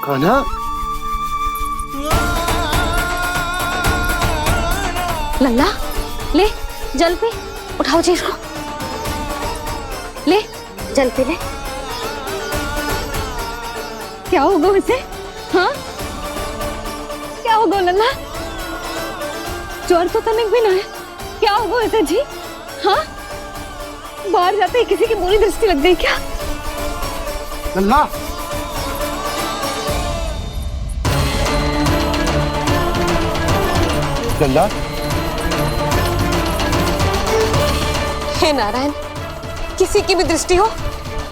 कान्हा, लल्ला ले जल पी, उठाओ जी इसको, ले जल पी ले। क्या होगा उसे? हाँ क्या होगा लल्ला? ज्वर तो तनिक भी ना है, क्या होगा उसे जी? हाँ बाहर जाते ही किसी की बुरी दृष्टि लग गई क्या? लल्ला, लल्ला, हे नारायण, किसी की भी दृष्टि हो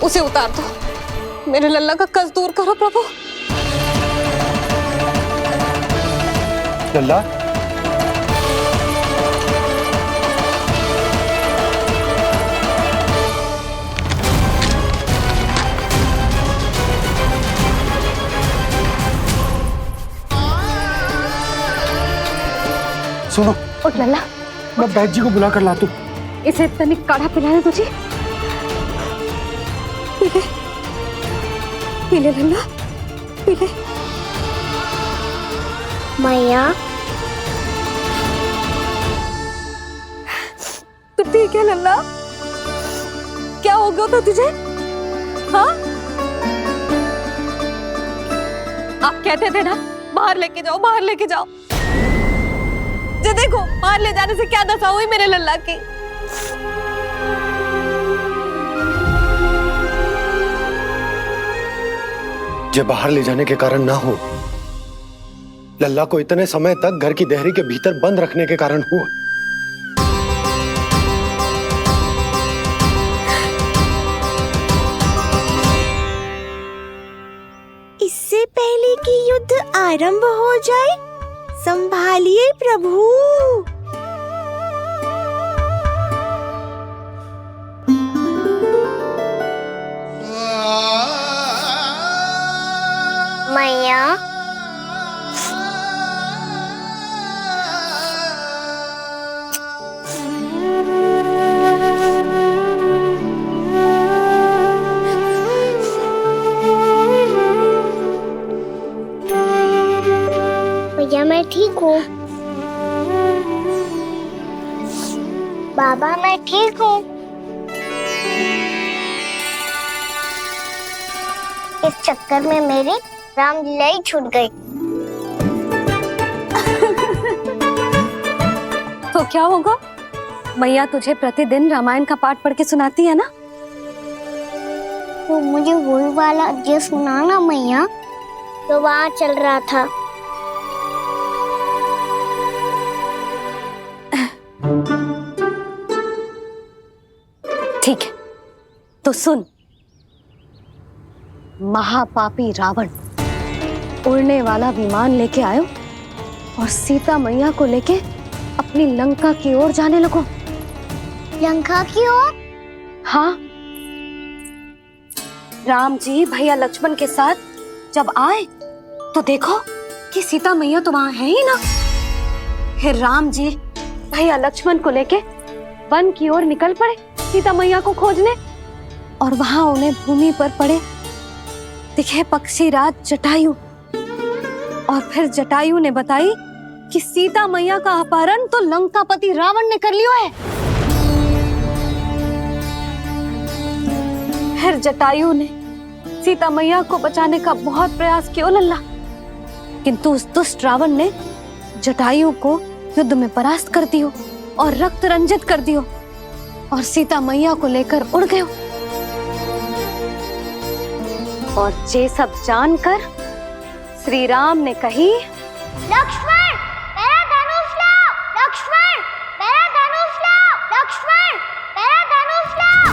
उसे उतार दो, मेरे लल्ला का कष्ट दूर करो प्रभु। लल्ला, सुनो, उठ लल्ला, मैं बैद जी को बुला कर लाता हूँ। इसे तनिक काढ़ा पिलाने तुझे, पी ले, पी ले लल्ला, पी ले। मैया, तो ठीक है लल्ला, क्या हो गया था तुझे? हाँ आप कहते थे ना बाहर लेके जाओ, बाहर लेके जाओ, जे देखो बाहर ले जाने से क्या दशा हुई मेरे लल्ला की। जे बाहर ले जाने के कारण ना हो, लल्ला को इतने समय तक घर की देहरी के भीतर बंद रखने के कारण हुआ। इससे पहले कि युद्ध आरंभ हो जाए, संभालिए प्रभु। मैया, भैया मैं ठीक हूँ। बाबा मैं ठीक हूँ। इस चक्कर में मेरी रामलीला ही छूट गई। तो क्या होगा? मैया तुझे प्रतिदिन रामायण का पाठ पढ़ के सुनाती है ना? तो मुझे वही वाला अध्याय सुनाना मैया, तो वहाँ चल रहा था। ठीक है, तो सुन। महापापी रावण उड़ने वाला विमान लेके आयो और सीता मैया को लेके अपनी लंका की ओर जाने लगो। लंका की ओर? हाँ, राम जी भैया लक्ष्मण के साथ जब आए तो देखो कि सीता मैया तो वहां है ही ना। फिर राम जी भैया लक्ष्मण को लेके वन की ओर निकल पड़े सीता मैया को खोजने, और वहां उन्हें भूमि पर पड़े दिखे पक्षीराज जटायु, और फिर जटायु ने बताई कि सीता मैया का अपहरण तो लंकापति रावण ने कर लियो है। फिर जटायु ने सीता मैया को बचाने का बहुत प्रयास किया लल्ला, किंतु उस दुष्ट रावण ने जटायु को युद्ध में परास्त कर दियो और रक्त रंजित कर दियो, और सीता मैया को लेकर उड़ गयो। और ये सब जानकर श्री राम ने कही, लक्ष्मण मेरा धनुष लाओ, लक्ष्मण मेरा धनुष लाओ, लक्ष्मण मेरा धनुष लाओ।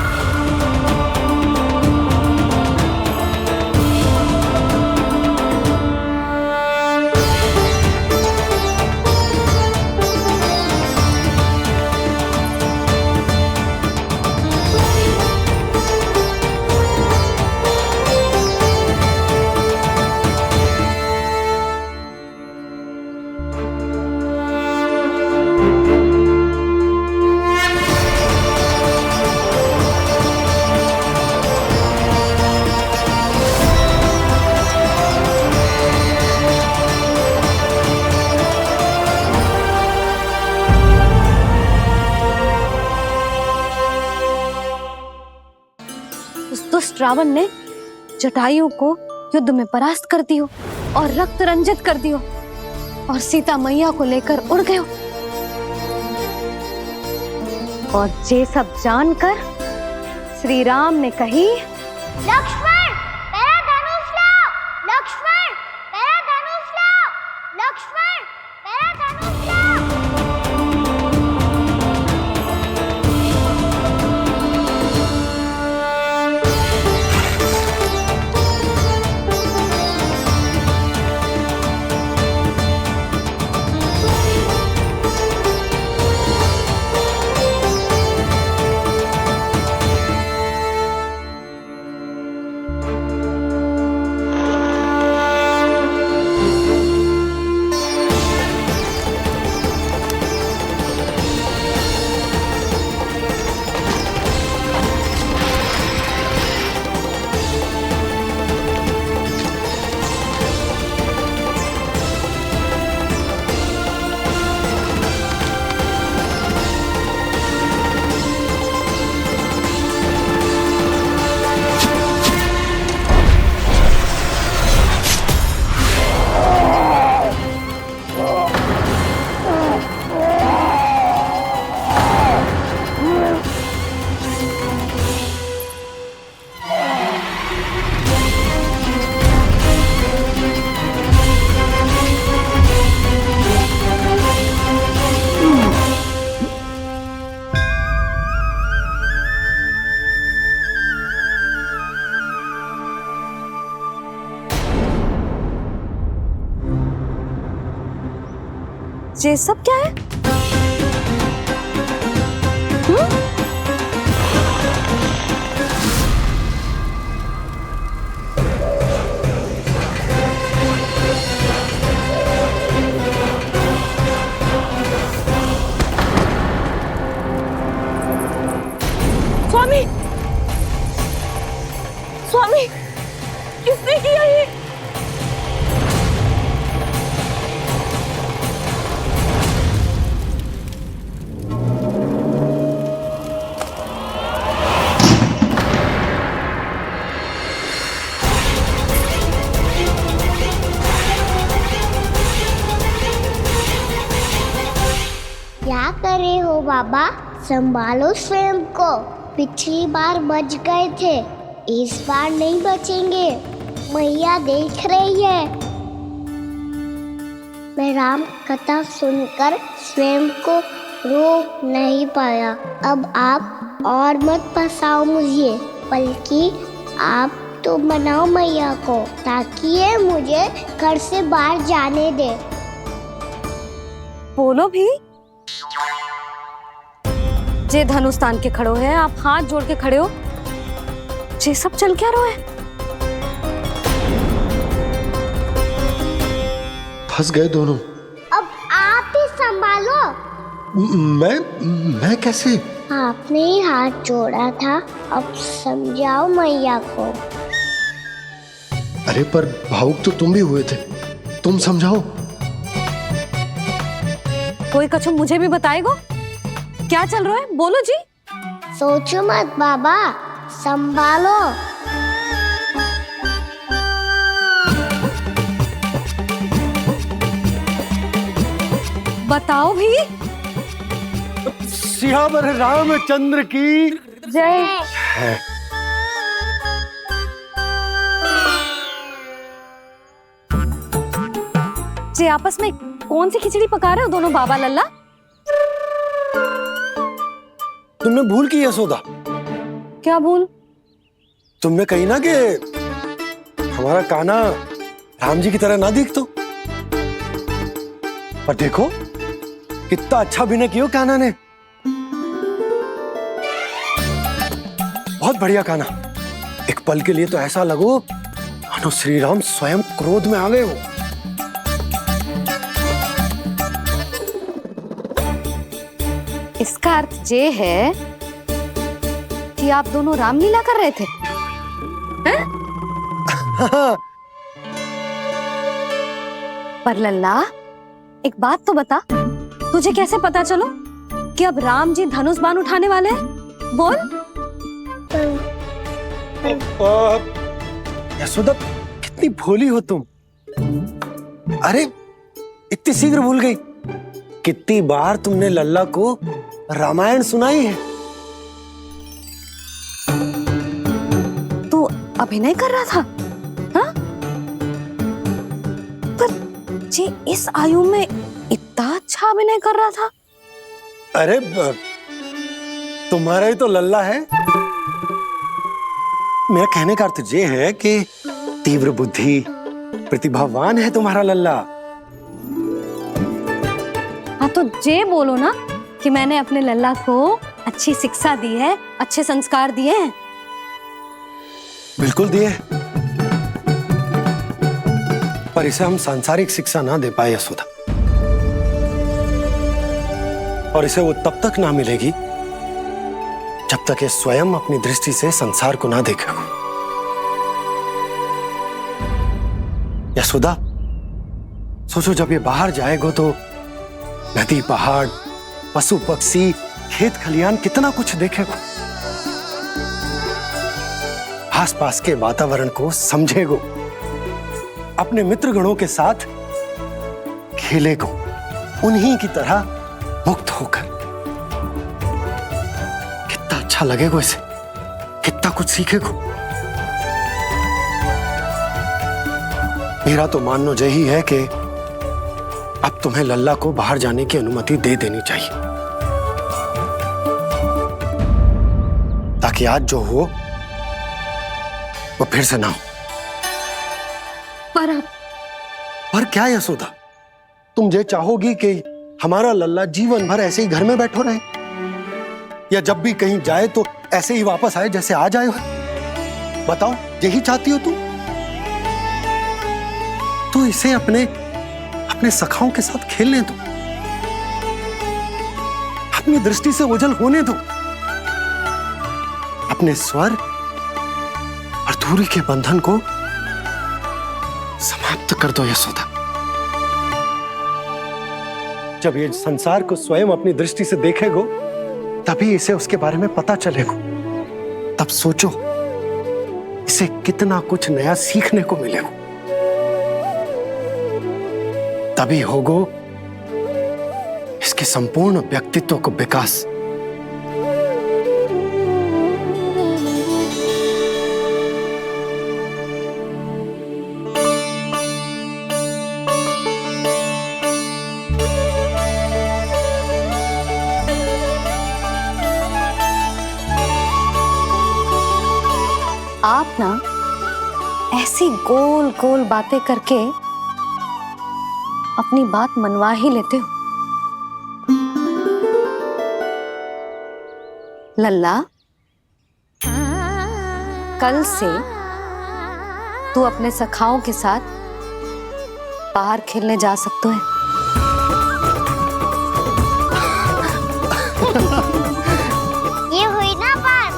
रावण ने जटायु को युद्ध में परास्त कर दियो और रक्त रंजित कर दियो और सीता मैया को लेकर उड़ गयो। और ये सब जानकर श्री राम ने कही, लक्ष्मण मेरा धनुष लाओ, लक्ष्मण मेरा धनुष लाओ, लक्ष्मण मेरा धनुष लाओ। ये सब क्या है? स्वामी, स्वामी, किसने किया ये? क्या कर रहे हो बाबा? संभालो स्वयं को। पिछली बार बच गए थे, इस बार नहीं बचेंगे। मैया देख रही है। मैं राम कथा सुनकर स्वयं को रोक नहीं पाया। अब आप और मत फंसाओ मुझे, बल्कि आप तो मनाओ मैया को, ताकि ये मुझे घर से बाहर जाने दे। बोलो भी। जे धनुष तान के खड़ो है, आप हाथ जोड़ के खड़े हो, ये सब चल क्या रहा है? फंस गए दोनों। अब आप ही संभालो। मैं कैसे? आपने ही हाथ जोड़ा था, अब समझाओ मैया को। अरे पर भावुक तो तुम भी हुए थे, तुम समझाओ। कोई कछु मुझे भी बताएगो? क्या चल रहा है? बोलो जी। सोचो मत बाबा, संभालो। बताओ भी। सियावर रामचंद्र की जय। है। जे आपस में कौन सी खिचड़ी पका रहे हो दोनों बाबा लल्ला? तुमने भूल की यशोदा? क्या भूल? तुमने कही ना कि हमारा कान्हा राम जी की तरह ना दिख तो। पर देखो कितना अच्छा अभिनय किया कान्हा ने। बहुत बढ़िया कान्हा। एक पल के लिए तो ऐसा लगो मानो श्री राम स्वयं क्रोध में आ गए हो। इसका अर्थ ये है कि आप दोनों रामलीला कर रहे थे, हैं? पर लल्ला एक बात तो बता, तुझे कैसे पता चलो कि अब राम जी धनुष बाण उठाने वाले हैं? बोल। यशोदा, कितनी भोली हो तुम। अरे इतनी शीघ्र भूल गई। कितनी बार तुमने लल्ला को रामायण सुनाई है। तू अभिनय कर रहा था? हाँ? पर जी इस आयु में इतना अच्छा अभिनय कर रहा था। अरे तुम्हारा ही तो लल्ला है। मेरा कहने का अर्थ ये है कि तीव्र बुद्धि, प्रतिभावान है तुम्हारा लल्ला। हाँ तो जे बोलो ना कि मैंने अपने लल्ला को अच्छी शिक्षा दी है, अच्छे संस्कार दिए हैं। बिल्कुल दिए, पर इसे हम सांसारिक शिक्षा ना दे पाए यशोदा। और इसे वो तब तक ना मिलेगी जब तक ये स्वयं अपनी दृष्टि से संसार को ना देखेगा। यशोदा, सोचो जब ये बाहर जाएगा तो नदी, पहाड़, पशु पक्षी, खेत खलियान कितना कुछ देखेगा। आसपास के वातावरण को समझेगो, अपने मित्रगणों के साथ खेलेगो, उन्हीं की तरह मुक्त होकर। कितना अच्छा लगेगा इसे, कितना कुछ सीखेगो। मेरा तो मानना यही है कि अब तुम्हें लल्ला को बाहर जाने की अनुमति दे देनी चाहिए, ताकि आज जो हो वो फिर से ना हो। पर क्या यशोदा, तुम ये चाहोगी कि हमारा लल्ला जीवन भर ऐसे ही घर में बैठो रहे, या जब भी कहीं जाए तो ऐसे ही वापस आए जैसे आज आए हो? बताओ, यही चाहती हो तुम? तो इसे अपने सखाओं के साथ खेलने दो, अपनी दृष्टि से ओझल होने दो, अपने स्वर और दूरी के बंधन को समाप्त कर दो यशोदा। जब ये संसार को स्वयं अपनी दृष्टि से देखेगो, तभी इसे उसके बारे में पता चलेगा। तब सोचो इसे कितना कुछ नया सीखने को मिलेगा। तभी होगो इसके संपूर्ण व्यक्तित्व को विकास। आप ना ऐसी गोल गोल बातें करके अपनी बात मनवा ही लेते हो। लल्ला, कल से तू अपने सखाओं के साथ बाहर खेलने जा सकते है। ये हुई ना बात।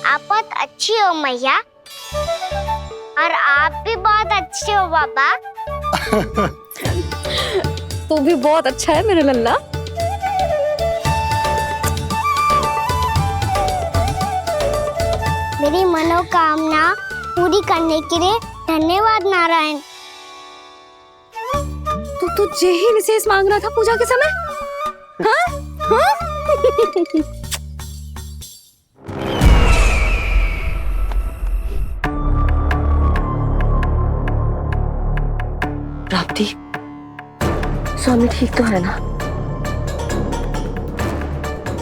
आप बहुत अच्छी हो मैया, और आप भी बहुत अच्छे हो पापा। तू भी बहुत अच्छा है मेरे लल्ला। मेरी मनोकामना पूरी करने के लिए धन्यवाद नारायण। तू यही विशेष मांग रहा था पूजा के समय? हाँ? हाँ? प्राप्ति, स्वामी ठीक तो है ना?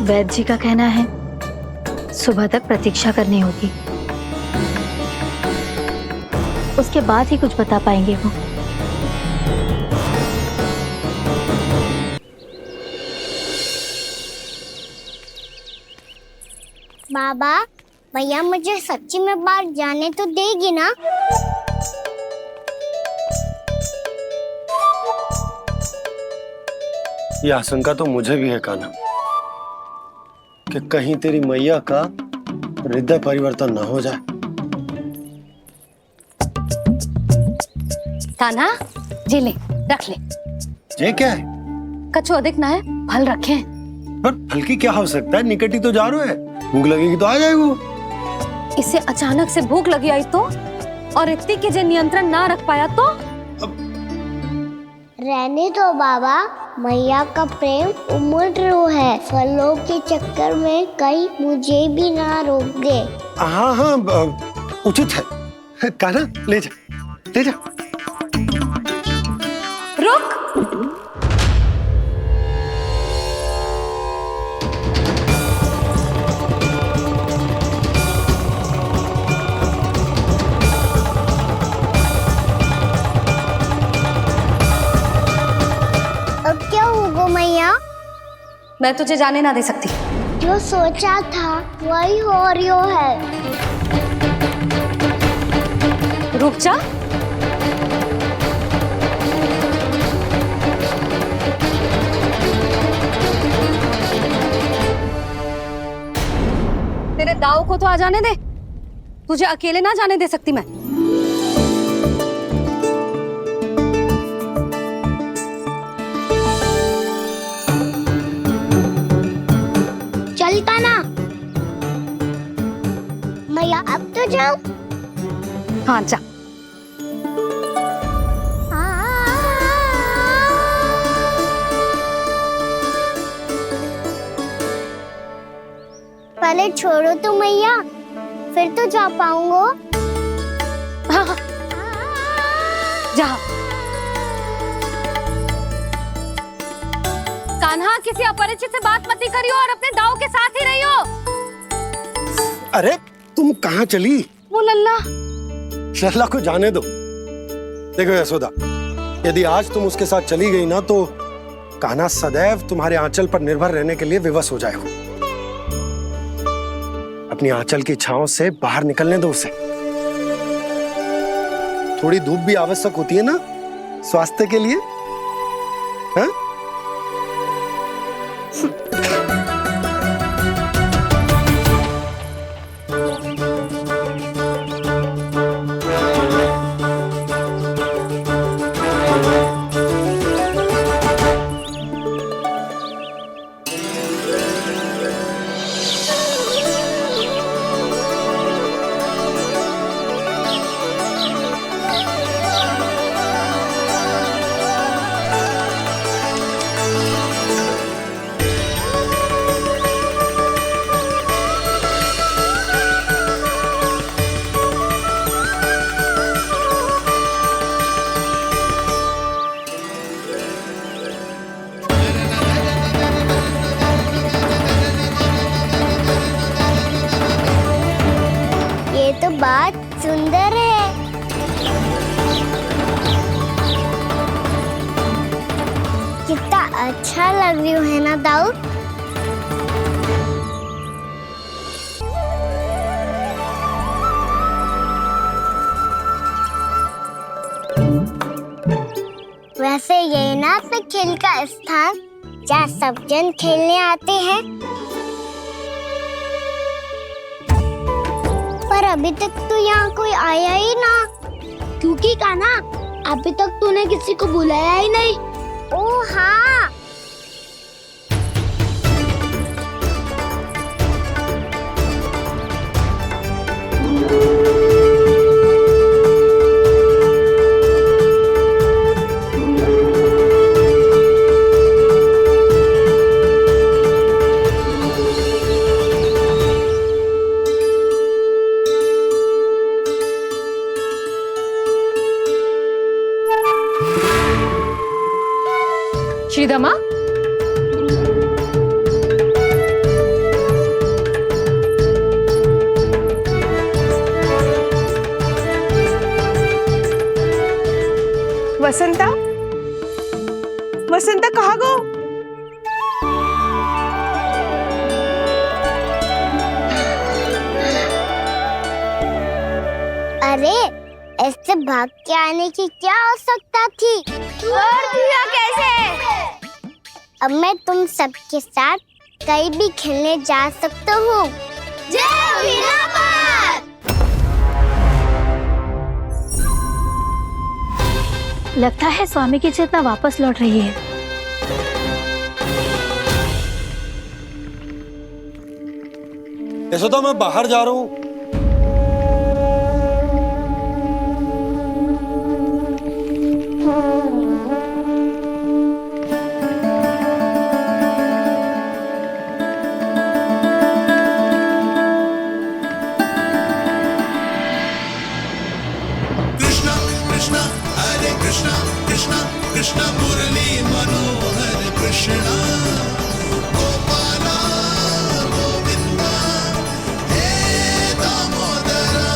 वैद्य जी का कहना है सुबह तक प्रतीक्षा करनी होगी, उसके बाद ही कुछ बता पाएंगे वो। बाबा, भैया मुझे सच्ची में बाहर जाने तो देगी ना? ये आशंका तो मुझे भी है कान्हा, कि कहीं तेरी मैया का हृदय परिवर्तन न हो जाए। कान्हा, जी ले, रख ले। ये क्या है? कछु अधिक ना है, फल रखे हैं। पर हल्की क्या हो सकता है, निकट ही तो जा रहा है, भूख लगेगी तो आ जाए वो। इसे अचानक से भूख लगी आई तो, और इतनी के जे नियंत्रण ना रख पाया तो। रहने दो बाबा, मैया का प्रेम उमड़ है, फलों के चक्कर में कहीं मुझे भी ना रोक दे। हाँ हाँ उचित है, कान्हा ले जा ले जा। रुक। अब क्या होगा मैया? मैं तुझे जाने ना दे सकती। जो सोचा था वही हो रही है। रुक जा। तेरे दाव को तो आ जाने दे, तुझे अकेले ना जाने दे सकती मैं। चलता ना मैया, अब तो जाओ। हाँ जा। पहले छोड़ो तो मैया, फिर तो जा पाऊंगा। हाँ हाँ जा। कान्हा, किसी अपरिचित से बात मत करियो और अपने दाव के साथ ही रहियो। अरे तुम कहाँ चली? वो लल्ला। लल्ला को जाने दो। देखो यशोदा, यदि आज तुम उसके साथ चली गई ना तो कान्हा सदैव तुम्हारे आंचल पर निर्भर रहने के लिए विवश हो जाएगा। अपनी आंचल की छांव से बाहर निकलने दो उसे। थोड़ी धूप भी आवश्यक होती है ना स्वास्थ्य के लिए, हाँ? तो बात सुंदर है। कितना अच्छा लग रही है ना दाऊ? वैसे ये ना अपने खेल का स्थान जहाँ सब जन खेलने आते हैं, पर अभी तक तो यहाँ कोई आया ही ना। क्योंकि कान्हा, अभी तक तूने किसी को बुलाया ही नहीं। ओह हाँ, श्रीदमा, वसंता, वसंता कहाँ गो? अरे ऐसे भाग के आने की क्या आवश्यकता थी? और दिया कैसे? अब मैं तुम सबके साथ कहीं भी खेलने जा सकता हूँ। जय वीरापात! लगता है स्वामी की चेतना वापस लौट रही है। यशोदा मैं बाहर जा रहा हूँ। कृष्णा कृष्णा हरे कृष्णा कृष्णा कृष्णा मुरली मनोहर कृष्णा गोपाला गोविंदा हे दामोदरा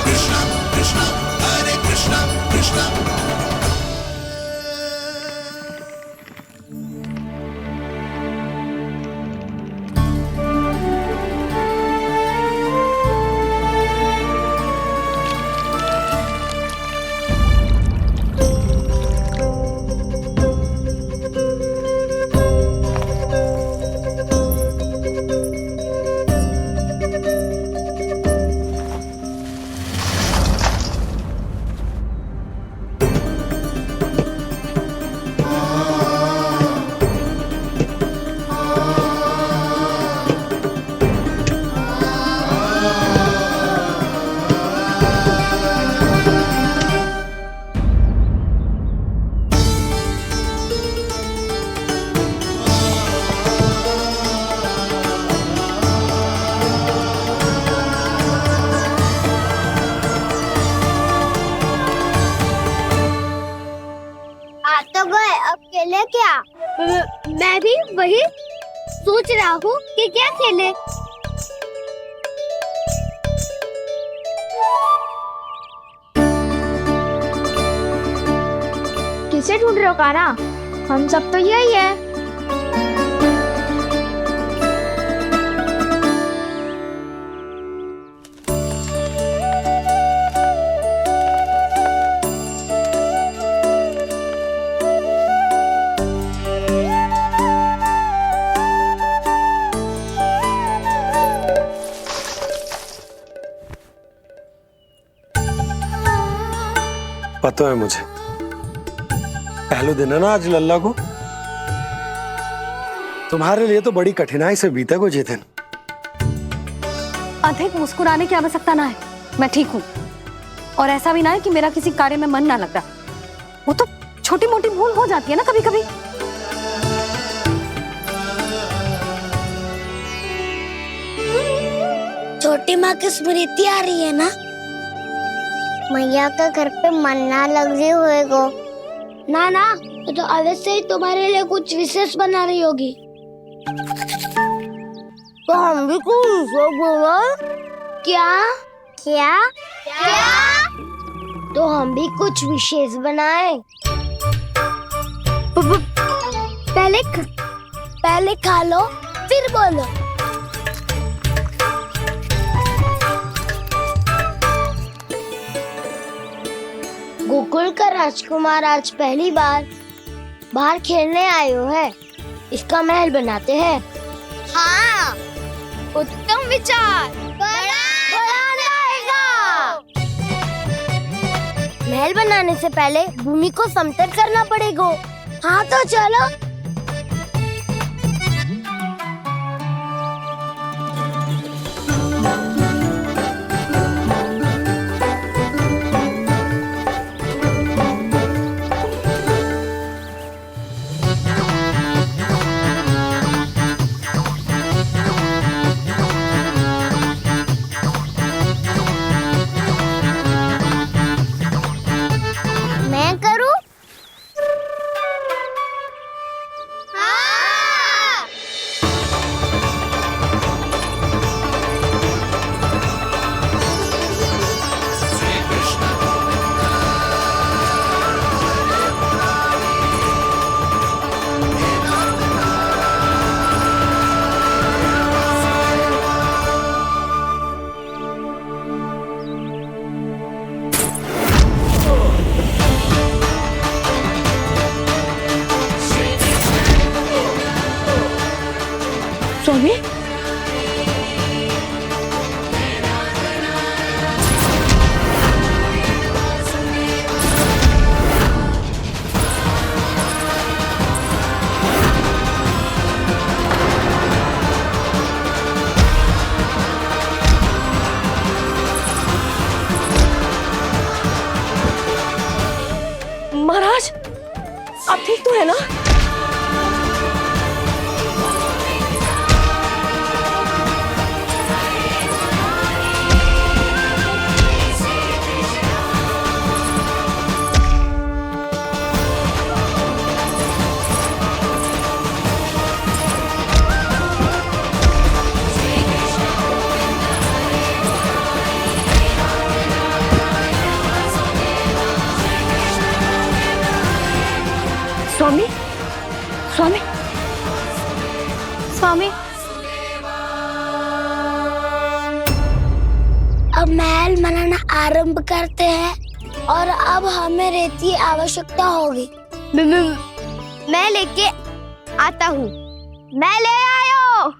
कृष्णा कृष्णा हरे कृष्णा कृष्णा आ तो गए, अब खेले क्या? मैं भी वही सोच रहा हूँ कि क्या खेले। किसे ढूंढ रहे हो काना? हम सब तो यही है। पता है मुझे, पहले दिन है ना आज लल्ला को। तुम्हारे लिए तो बड़ी कठिनाई से बीते को जितिन। अधिक मुस्कुराने की आवश्यकता ना है, मैं ठीक हूँ। और ऐसा भी ना है कि मेरा किसी कार्य में मन ना लग रहा। वो तो छोटी मोटी भूल हो जाती है ना कभी कभी। छोटी माँ की स्मृति आ रही है ना? मैया का घर पे मन ना लग रही होएगो। ना ना, ये तो अवश्य ही तुम्हारे लिए कुछ विशेष बना रही होगी। तो हम भी कुछ बोलो। क्या क्या क्या? तो हम भी कुछ विशेष बनाए। पहले खा लो फिर बोलो। गोकुल का राजकुमार आज पहली बार बाहर खेलने आए हो है। इसका महल बनाते हैं। हाँ, उत्तम विचार। बड़ा रहेगा। महल बनाने से पहले भूमि को समतल करना पड़ेगा। हाँ तो चलो। मैं करूं? हाँ। स्वामी, है ना? स्वामी, स्वामी, स्वामी, अब महल बनाना आरंभ करते हैं और अब हमें रेत की आवश्यकता होगी। मैं लेके आता हूँ। मैं ले आयो।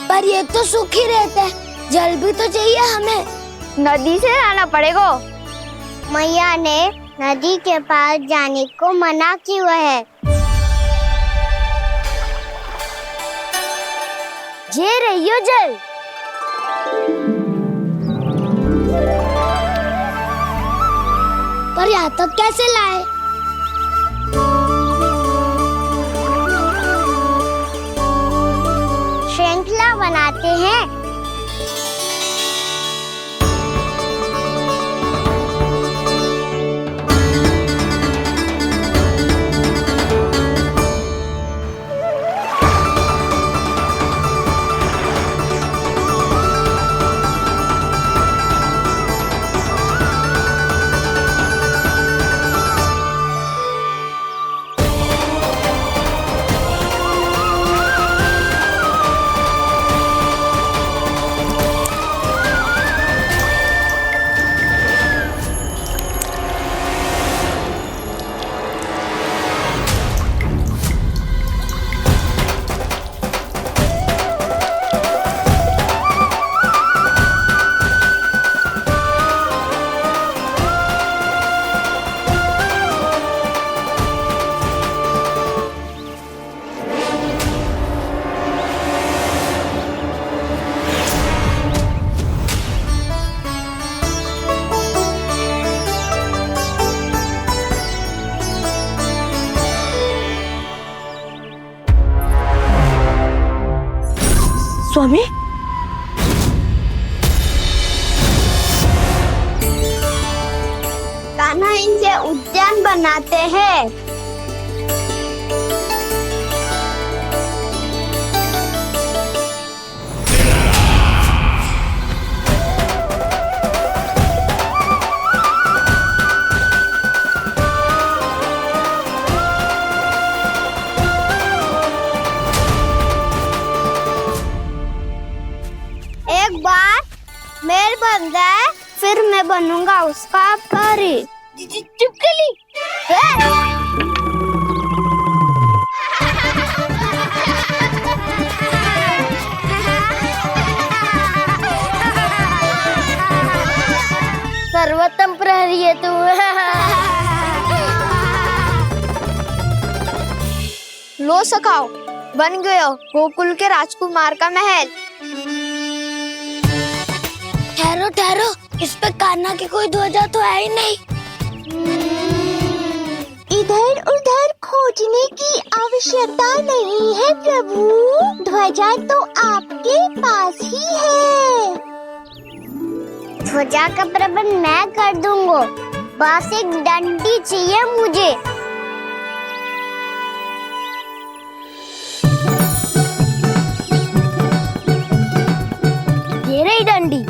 पर ये तो सूखी रहता है, जल भी तो चाहिए हमें। नदी से लाना पड़ेगा। मैया ने नदी के पास जाने को मना किया है। ये रहियो जल। पर यहाँ तक कैसे लाए? श्रृंखला बनाते हैं। स्वामी, कान्हा इनसे उद्यान बनाते हैं। एक बार मेल बन जाए फिर मैं बनूंगा उसका परी। चुपकली। सर्वोत्तम प्रहरी है तू। लो सखाओ, बन गयो गोकुल के राजकुमार का महल। ठहरो ठहरो, इस पे कान्हा की कोई ध्वजा तो है ही नहीं। इधर उधर खोजने की आवश्यकता नहीं है प्रभु, ध्वजा तो आपके पास ही है। ध्वजा का प्रबंध मैं कर दूंगा, बस एक डंडी चाहिए मुझे। ये रही डंडी।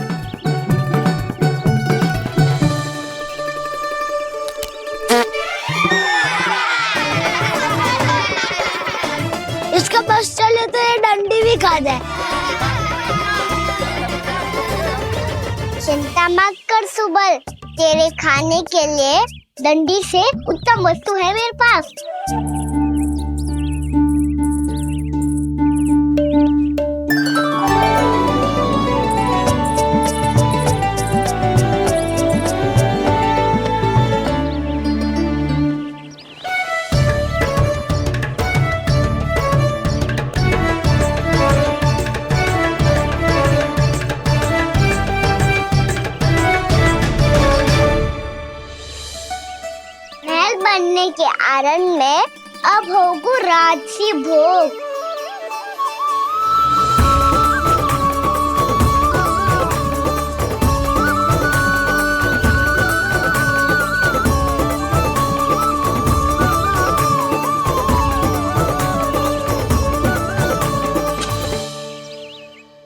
आशीर्वाद है। चिंता मत कर सुबल, तेरे खाने के लिए डंडी से उत्तम वस्तु है मेरे पास। महल बनने के आनंद में अब होगू राजसी भोग।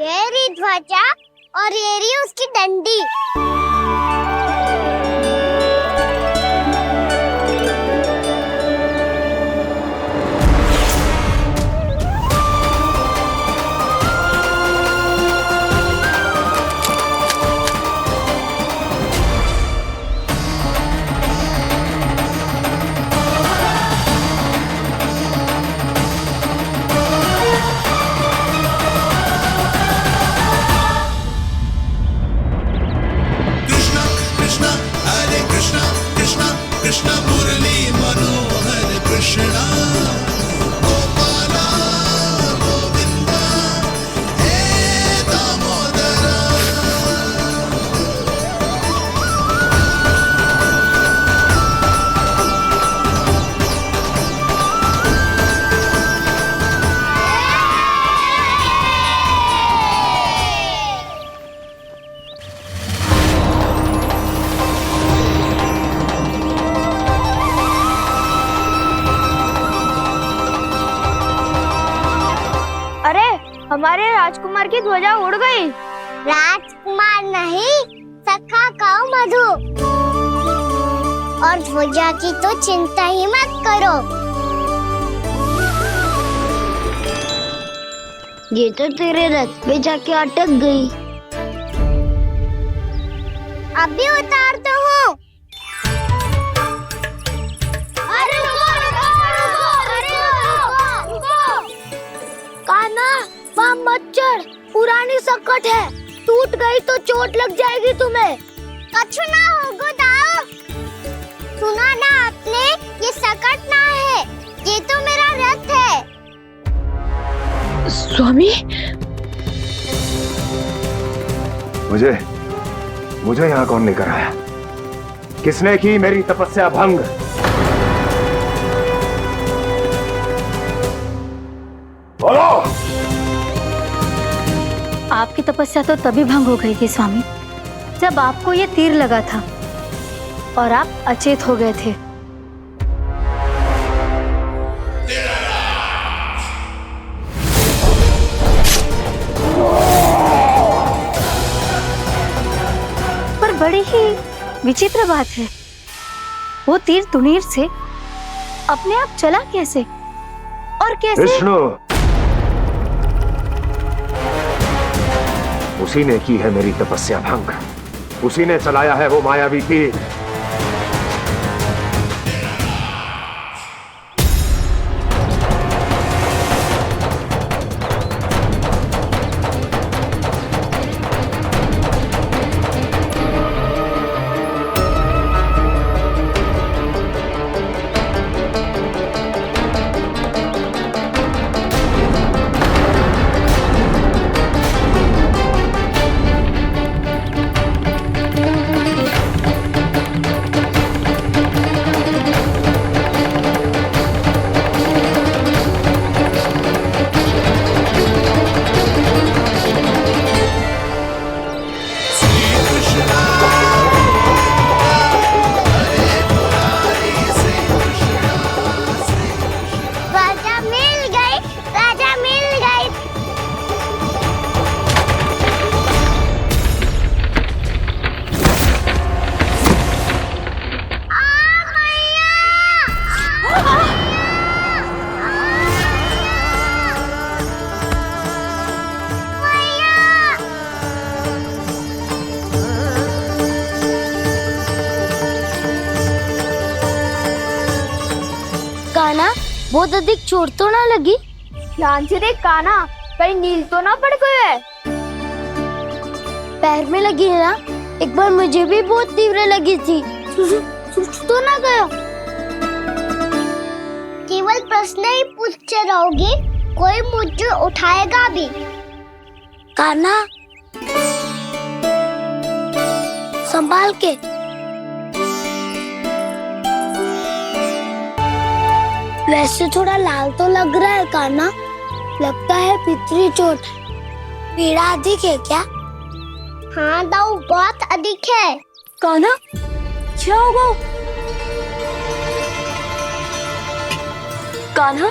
ये रही ध्वजा और ये रही उसकी डंडी। कृष्ण मुरली मनोहर कृष्णा गोपाला गोविंदा हे दामोदरा। हमारे राजकुमार की ध्वजा उड़ गई। राजकुमार नहीं, सखा काऊ मधु। और ध्वजा की तो चिंता ही मत करो, ये तो तेरे रथ पे जाके अटक गई। अभी उतारता हूँ। अरे कान्हा, वहाँ मत चढ़, पुरानी सकट है, टूट गई तो चोट लग जाएगी तुम्हें। कछु ना होगा दाऊ। सुना ना आपने, ये सकट ना है, ये तो मेरा रथ है। स्वामी, मुझे यहाँ कौन लेकर आया? किसने की मेरी तपस्या भंग? बोलो। आपकी तपस्या तो तभी भंग हो गई थी स्वामी, जब आपको ये तीर लगा था और आप अचेत हो गए थे। पर बड़ी ही विचित्र बात है, वो तीर तुनीर से अपने आप चला कैसे और कैसे? विष्णु, उसी ने की है मेरी तपस्या भंग, उसी ने चलाया है वो मायावी तीर। कान्हा, बहुत अधिक चोट तो ना लगी? ध्यान से देख कान्हा, कहीं नील तो ना पड़ गए है। पैर में लगी है ना? एक बार मुझे भी बहुत तीव्र लगी थी। सूझ तो ना गया? केवल प्रश्न ही पूछते रहोगे, कोई मुझे उठाएगा भी? कान्हा, संभाल के। वैसे थोड़ा लाल तो लग रहा है कान्हा, लगता है पितरी चोट है। पीड़ा अधिक है क्या? हाँ दाऊ, बहुत अधिक है। कान्हा, क्या होगा? कान्हा,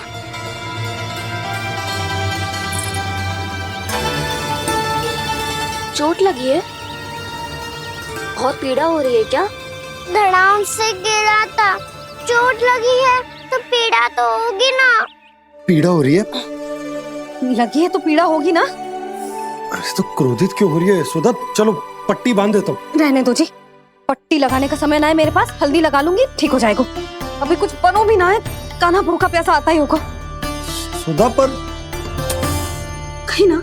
चोट लगी है? बहुत पीड़ा हो रही है क्या? धड़ाम से गिरा था, चोट लगी है तो पीड़ा तो होगी ना। पीड़ा हो रही है? लगी है तो पीड़ा होगी ना। अरे तो क्रोधित क्यों हो रही है यशोदा? चलो पट्टी बांध देता हूँ। रहने दो जी, पट्टी लगाने का समय ना है मेरे पास, हल्दी लगा लूंगी, ठीक हो जाएगा। अभी कुछ बनो भी ना है, कान्हा भूखा प्यासा आता ही होगा। सुधा पर कहीं ना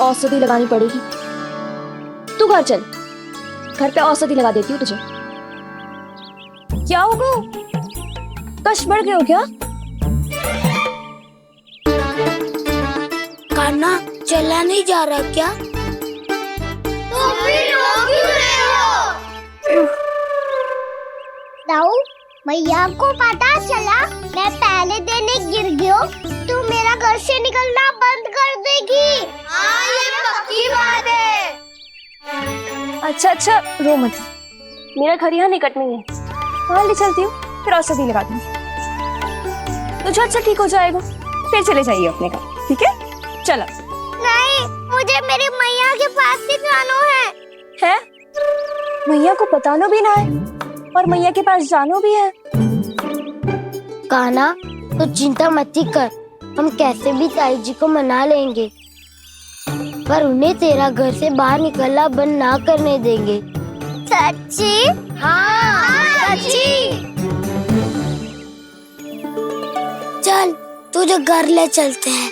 औषधि लगानी पड़ेगी। तू घर चल, घर पे औषधि लगा देती हूँ तुझे। क्या होगा? कष्ट बढ़ गए हो क्या? कान्हा चला नहीं जा रहा क्या? तो फिर रो क्यों रहे हो? दाऊ, मैया को पता चला मैं पहले दिन ही गिर गया तो मेरा घर से निकलना बंद कर देगी। हाँ, ये पक्की बात है। अच्छा, रो मत। मेरा घर यहाँ निकट में है, वहाँ ले चलती हूँ, फिर औषधि लगा दूंगी। तो झट ठीक हो जाएगा, फिर चले जाइए अपने घर, ठीक है? चलो। नहीं, मुझे मेरी मैया के पास ही जाना है। मैया को बताना भी ना है और मैया के पास जानो भी है। कान्हा, तो चिंता मत ही कर, हम कैसे भी ताई जी को मना लेंगे, पर उन्हें तेरा घर से बाहर निकलना बंद ना करने देंगे। सच्ची? हाँ, सच्ची। चल, तुझे घर ले चलते हैं।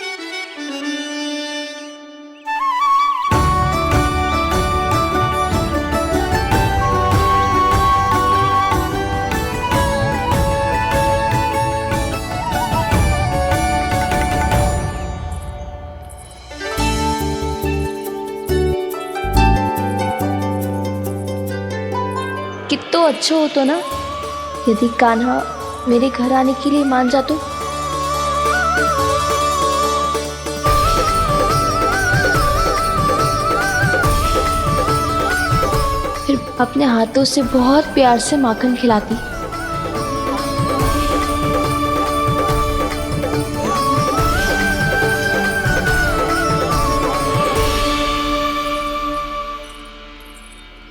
कितना अच्छा हो तो ना यदि कान्हा मेरे घर आने के लिए मान जा तो। फिर अपने हाथों से बहुत प्यार से माखन खिलाती।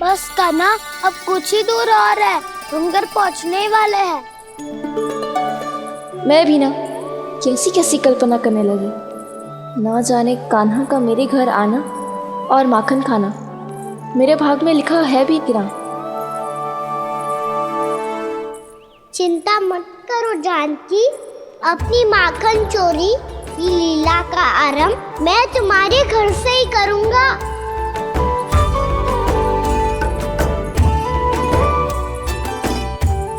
बस कान्हा, अब कुछ ही दूर और है, हम घर पहुंचने वाले हैं। मैं भी ना कैसी कैसी कल्पना करने लगी। ना जाने कान्हा का मेरे घर आना और माखन खाना मेरे भाग में लिखा है भी कि ना। चिंता मत करो जानकी, अपनी माखन चोरी की लीला का आरंभ मैं तुम्हारे घर से ही करूंगा।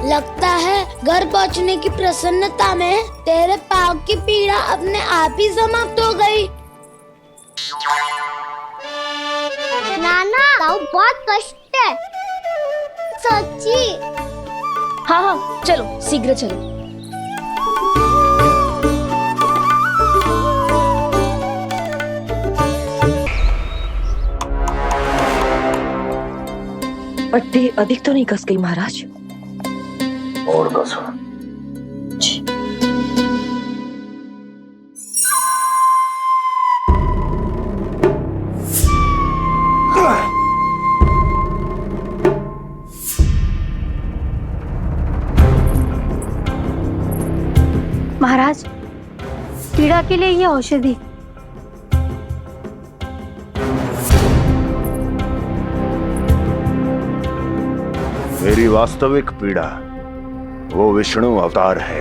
लगता है घर पहुंचने की प्रसन्नता में तेरे पाँव की पीड़ा अपने आप ही समाप्त हो गई। नाना, बहुत कष्ट है। सच्ची? हाँ, चलो शीघ्र चलो। पट्टी अधिक तो नहीं कस गई महाराज? और कसो। महाराज, पीड़ा के लिए ये औषधि। मेरी वास्तविक पीड़ा वो विष्णु अवतार है,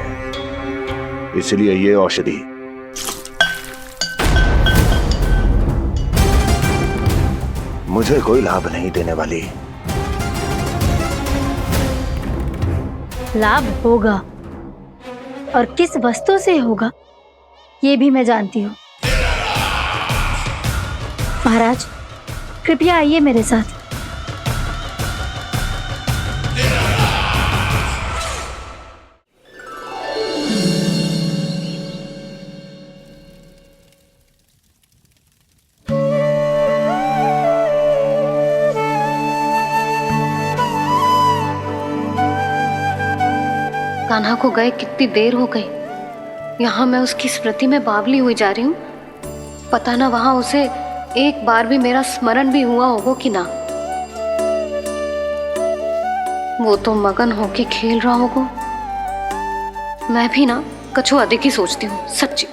इसलिए ये औषधि मुझे कोई लाभ नहीं देने वाली। लाभ होगा, और किस वस्तु से होगा ये भी मैं जानती हूँ। महाराज, कृपया आइए मेरे साथ। कान्हा को गए कितनी देर हो गई। यहाँ मैं उसकी स्मृति में बावली हुई जा रही हूँ। पता ना वहां उसे एक बार भी मेरा स्मरण भी हुआ होगा कि ना। वो तो मगन होके खेल रहा होगा। मैं भी ना कछु अधिक ही सोचती हूँ, सच्ची।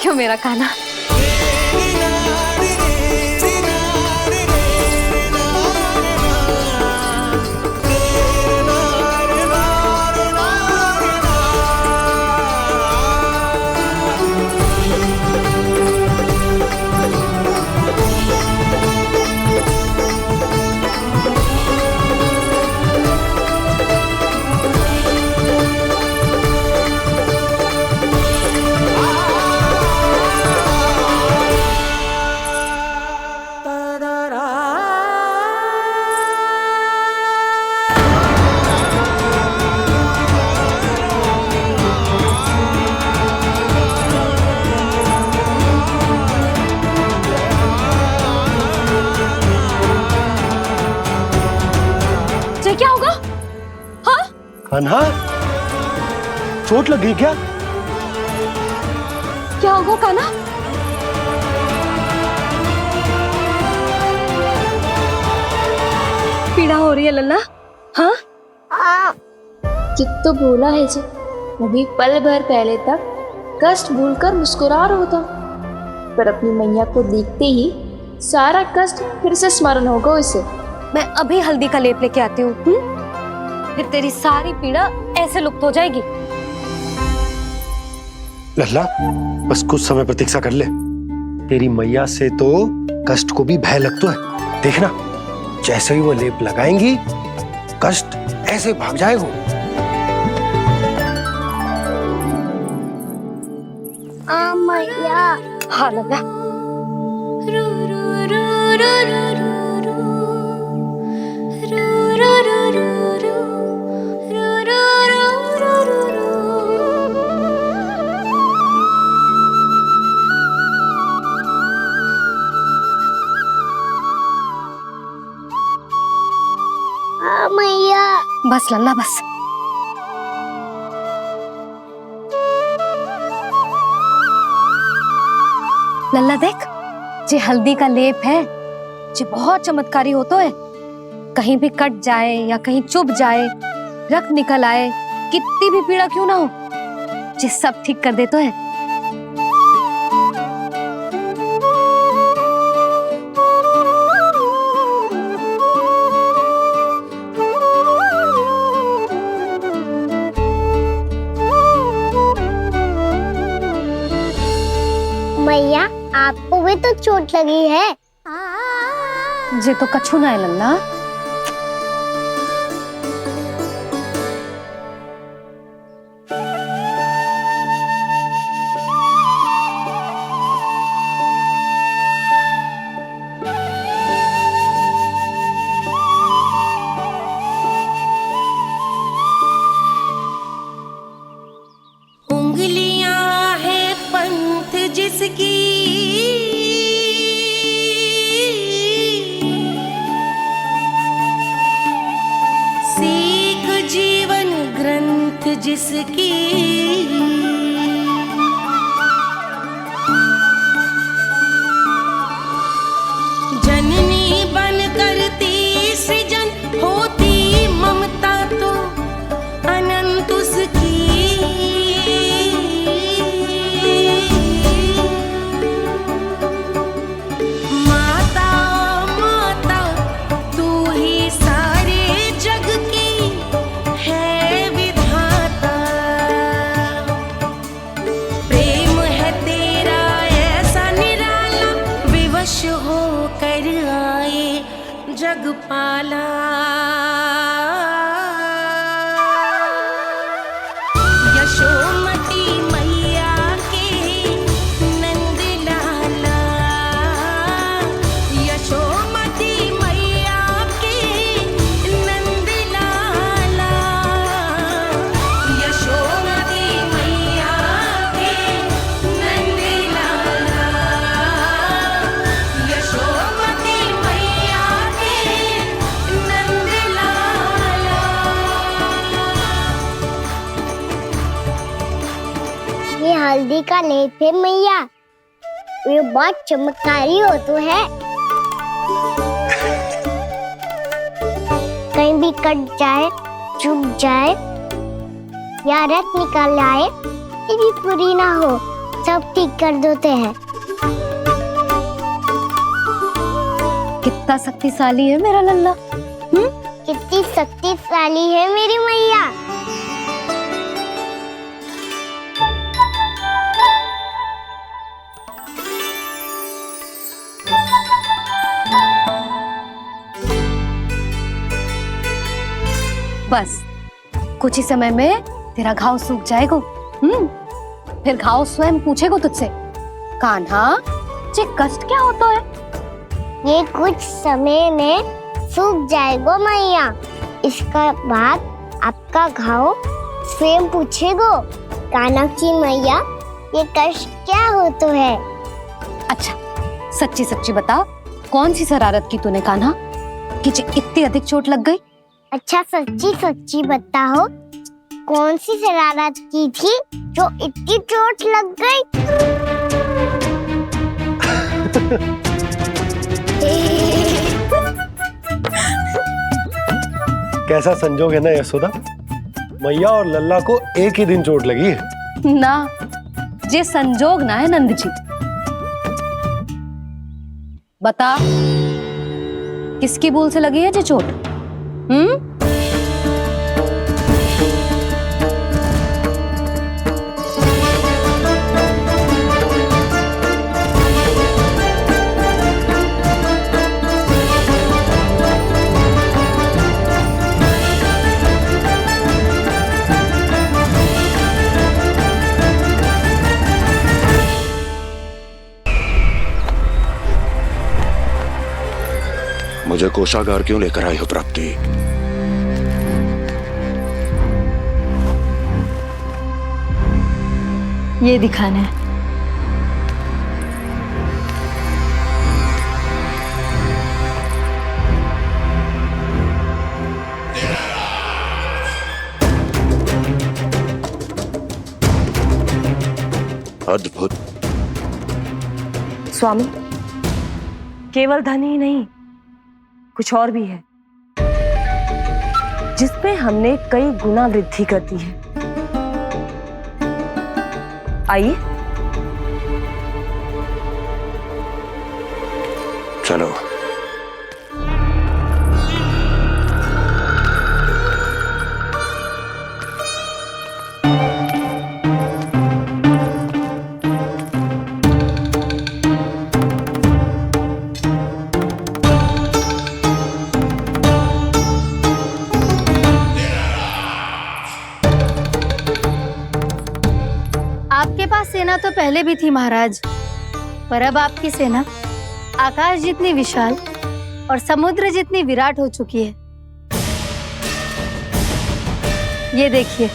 क्यों मेरा कान्हा? क्या होगा? हाँ? कान्हा, चोट लगी क्या? क्या होगा कान्हा? पीड़ा हो रही है लल्ला? हाँ? चित्त तो भूला है जी। अभी पल भर पहले तक कष्ट भूलकर मुस्कुरा रहा था, पर अपनी मैया को देखते ही सारा कष्ट फिर से स्मरण होगा उसे। मैं अभी हल्दी का लेप लेके आती हूँ। फिर तेरी सारी पीड़ा ऐसे लुप्त हो जाएगी। लल्ला, बस कुछ समय प्रतीक्षा कर ले। तेरी मैया से तो कष्ट को भी भय लगता है। देखना, जैसे ही वो लेप लगाएंगी, कष्ट ऐसे भाग जाएगा। मैया। हाँ लल्ला। मैया। बस लल्ला बस। लल्ला देख, जे हल्दी का लेप है, जे बहुत चमत्कारी होता है। कहीं भी कट जाए या कहीं चुभ जाए, रक्त निकल आए, कितनी भी पीड़ा क्यों ना हो, जे सब ठीक कर देता है। मैया, आपको भी तो चोट लगी है। जे तो कछु ना है लल्ला। उंगलियां है पंथ जिसकी, सीख जीवन ग्रंथ जिसकी, जननी बन करती सृजन होती ममता हल्दी का लेप है मैया, ये बहुत चमत्कारी हो तो है। कहीं भी कट जाए, चुभ जाए या रक्त निकल आए, ये भी पूरी ना हो, सब ठीक कर देते हैं। कितना शक्तिशाली है मेरा लल्ला। कितनी शक्तिशाली है मेरी मैया। बस कुछ ही समय में तेरा घाव सूख जाएगा। फिर घाव स्वयं पूछेगा तुझसे, कान्हा ये कष्ट क्या होता है? ये कुछ समय में सूख जाएगा मैया। इसका बाद आपका घाव स्वयं पूछेगो, कान्हा की मैया ये कष्ट क्या होता है। अच्छा सच्ची सच्ची बता, कौन सी शरारत की तूने कान्हा कि इतनी अधिक चोट लग गई? अच्छा सच्ची सच्ची बताओ, कौन सी शरारत की थी जो इतनी चोट लग गई? कैसा संजोग है ना यशोदा, मैया और लल्ला को एक ही दिन चोट लगी है। ना ये संजोग ना है नंद जी। बता किसकी भूल से लगी है ये चोट? मुझे कोषागार क्यों लेकर आई हो प्राप्ति? ये दिखाना है। अद्भुत। स्वामी, केवल धन ही नहीं, कुछ और भी है जिसमें हमने कई गुना वृद्धि कर दी है। आइए चलो। आपके पास सेना तो पहले भी थी महाराज, पर अब आपकी सेना आकाश जितनी विशाल और समुद्र जितनी विराट हो चुकी है। ये देखिए।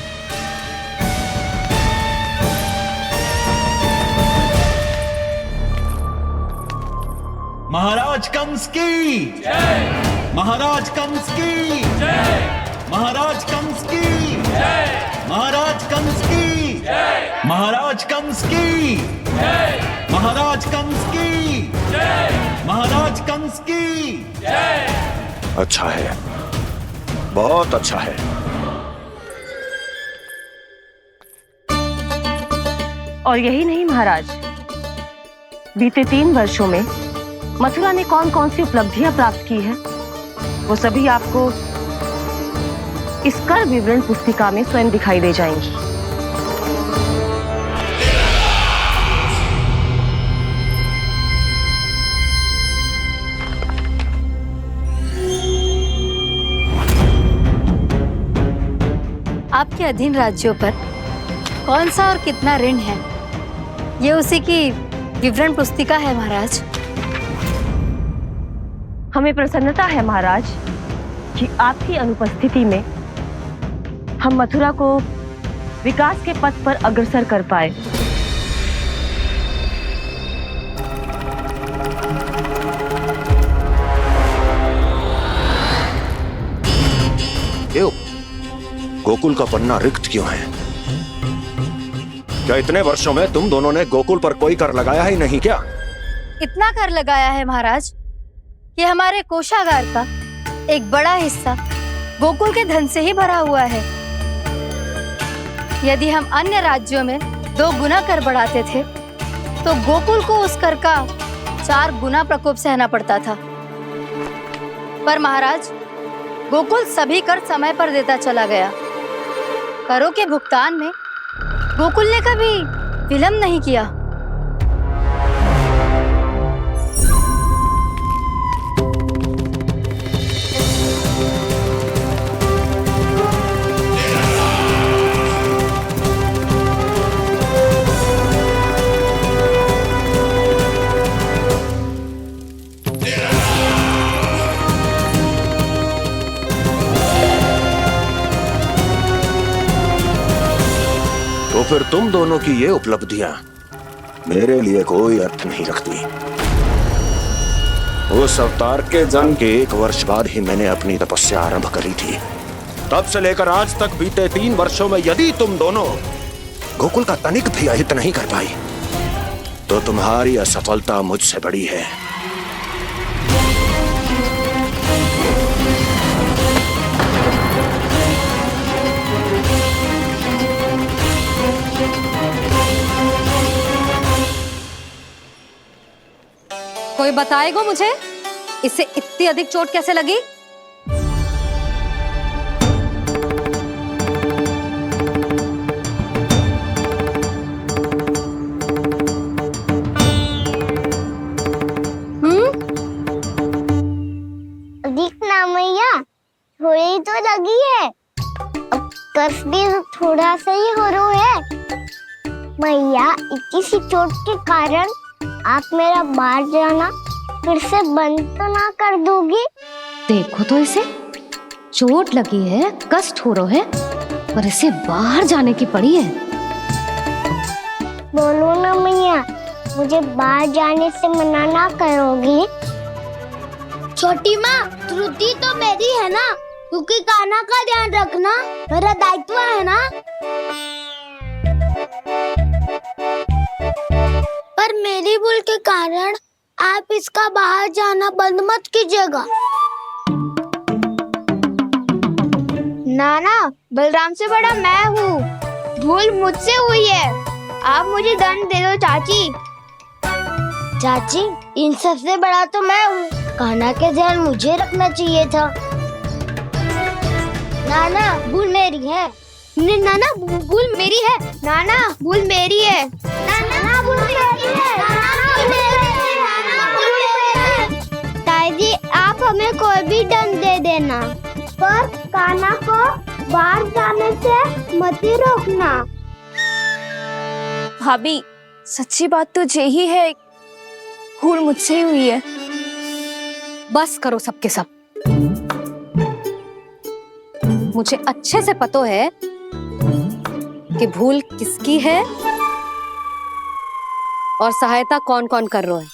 महाराज कंस की जय, महाराज कंस की जय, महाराज कंस की जय, महाराज कंस की जय, महाराज कंस की जय, महाराज कंस की जय, महाराज कंस की जय। अच्छा है, बहुत अच्छा है। और यही नहीं महाराज, बीते 3 वर्षों में मथुरा ने कौन कौन सी उपलब्धियां प्राप्त की है, वो सभी आपको इस कर विवरण पुस्तिका में स्वयं दिखाई दे जाएंगी। आपके अधीन राज्यों पर कौन सा और कितना ऋण है, ये उसी की विवरण पुस्तिका है महाराज। हमें प्रसन्नता है महाराज कि आपकी अनुपस्थिति में हम मथुरा को विकास के पथ पर अग्रसर कर पाए। क्यों? गोकुल का पन्ना रिक्त क्यों है? क्या इतने वर्षों में तुम दोनों ने गोकुल पर कोई कर लगाया ही नहीं क्या? इतना कर लगाया है महाराज कि हमारे कोषागार का एक बड़ा हिस्सा गोकुल के धन से ही भरा हुआ है। यदि हम अन्य राज्यों में 2 गुना कर बढ़ाते थे तो गोकुल को उस कर का 4 गुना प्रकोप सहना पड़ता था। पर महाराज, गोकुल सभी कर समय पर देता चला गया। करों के भुगतान में गोकुल ने कभी विलंब नहीं किया। तो फिर तुम दोनों की ये उपलब्धियां मेरे लिए कोई अर्थ नहीं रखती। उस अवतार के जन्म के 1 वर्ष बाद ही मैंने अपनी तपस्या आरंभ करी थी। तब से लेकर आज तक बीते 3 वर्षों में यदि तुम दोनों गोकुल का तनिक भी अहित नहीं कर पाई तो तुम्हारी असफलता मुझसे बड़ी है। कोई बताएगा मुझे इसे इतनी अधिक चोट कैसे लगी? दिखना मैया, थोड़ी तो लगी है। अब कस भी थोड़ा सा ही हो रहा है। मैया, इतनी सी चोट के कारण आप मेरा बाहर जाना फिर से बंद तो ना कर दोगी? देखो तो इसे, चोट लगी है, कष्ट हो रहा है, पर इसे बाहर जाने की पड़ी है। बोलो ना मैया, मुझे बाहर जाने से मना ना करोगी? छोटी माँ, त्रुटि तो मेरी है ना, क्योंकि कान्हा का ध्यान रखना मेरा दायित्व है ना। पर मेरी भूल के कारण आप इसका बाहर जाना बंद मत कीजिएगा। नाना, बलराम से बड़ा मैं हूँ, भूल मुझसे हुई है, आप मुझे दंड दे दो चाची। चाची, इन सबसे बड़ा तो मैं हूँ, कान्हा के ध्यान मुझे रखना चाहिए था। नाना, भूल मेरी है। नाना, भूल मेरी है। नाना, भूल मेरी है। नाना, भूल मेरी है। नाना, भूल मेरी है। नाना, भूल मेरी है। ताई जी, आप हमें कोई भी दंड दे देना, पर कान्हा को बाहर जाने से मत ही रोकना। भाभी, सच्ची बात तो यही है, भूल मुझसे ही हुई है। बस करो सबके सब। मुझे अच्छे से पता है कि भूल किसकी है और सहायता कौन कौन कर रहा है।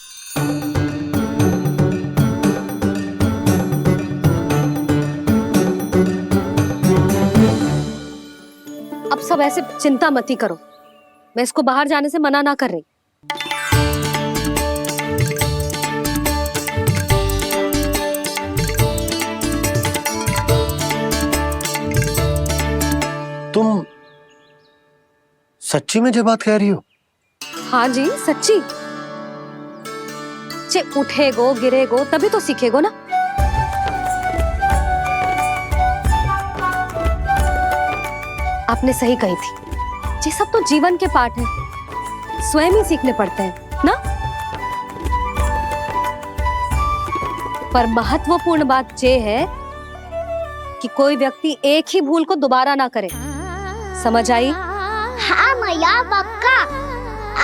अब सब ऐसे चिंता मत ही करो, मैं इसको बाहर जाने से मना ना कर रही। तुम सच्ची में जो बात कह रही हो? हाँ जी, सच्ची। जे उठेगो गिरेगो तभी तो सीखेगो ना। आपने सही कही थी, ये सब तो जीवन के पाठ है, स्वयं ही सीखने पड़ते हैं ना। पर महत्वपूर्ण बात ये है कि कोई व्यक्ति एक ही भूल को दोबारा ना करे, समझ आई? हाँ मैया, पक्का।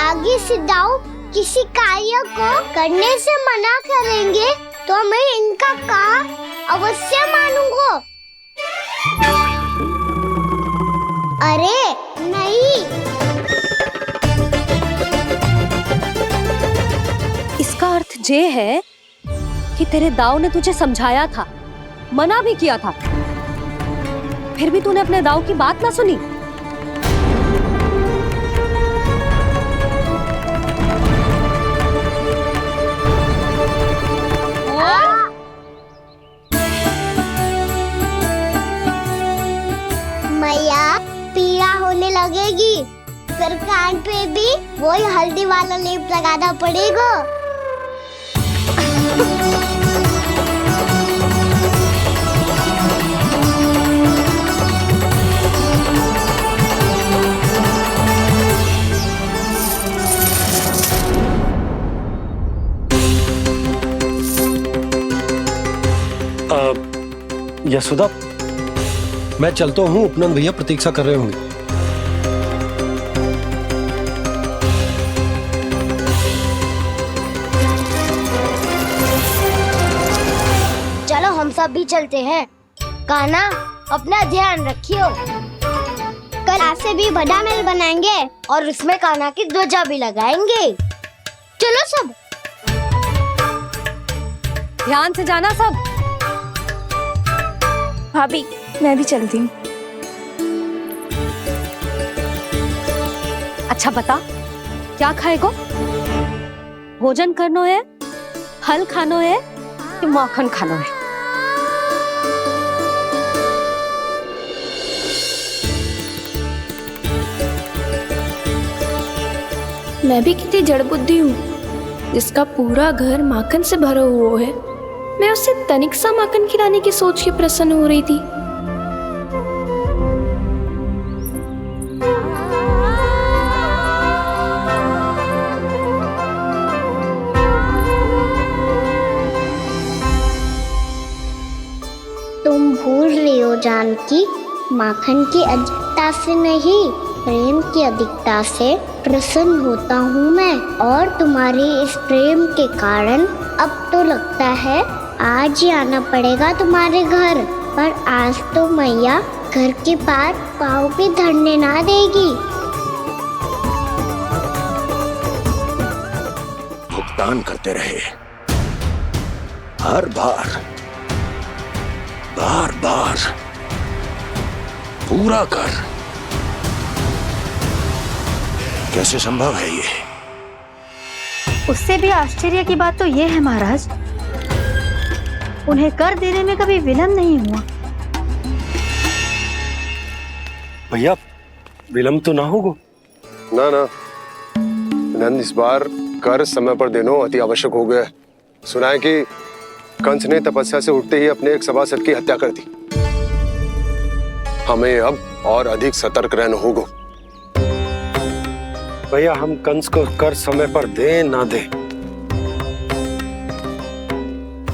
आगे से दाऊ किसी कार्य को करने से मना करेंगे तो मैं इनका कहा अवश्य मानूंगा। अरे नहीं, इसका अर्थ ये है कि तेरे दाऊ ने तुझे समझाया था, मना भी किया था, फिर भी तूने अपने दाऊ की बात ना सुनी। मैया पीड़ा होने लगेगी, फिर कान पे भी वही हल्दी वाला लेप लगाना पड़ेगा। यशोदा, मैं चलता हूँ, उपनंद भैया प्रतीक्षा कर रहे होंगे। चलो हम सब भी चलते हैं। कान्हा, अपना ध्यान रखियो। कल आज से भी बड़ा महल बनाएंगे और उसमें कान्हा की ध्वजा भी लगाएंगे। चलो सब। ध्यान से जाना सब। भाभी, मैं भी चलती हूँ। अच्छा बता, क्या खाएगो? भोजन करनो है, फल खानो है कि माखन खानो है? मैं भी कितनी जड़ बुद्धि हूँ, जिसका पूरा घर माखन से भरा हुआ है। मैं उससे तनिक सा माखन खिलाने की सोच के प्रसन्न हो रही थी। तुम भूल रही हो जानकी, माखन की अधिकता से नहीं, प्रेम की अधिकता से प्रसन्न होता हूँ मैं। और तुम्हारे इस प्रेम के कारण अब तो लगता है आज ही आना पड़ेगा तुम्हारे घर। पर आज तो मैया घर के पार पाँव भी धरने ना देगी। भुगतान करते रहे, हर बार बार बार पूरा कर। कैसे संभव है ये? उससे भी आश्चर्य की बात तो ये है महाराज, उन्हें कर देने में कभी विलंब नहीं हुआ। भैया, विलंब तो ना होगा? ना ना नंद, इस बार कर समय पर देना अति आवश्यक हो गया है। सुना है कि कंस ने तपस्या से उठते ही अपने एक सभासद की हत्या कर दी। हमें अब और अधिक सतर्क रहना होगा। भैया, हम कंस को कर समय पर दे ना दे,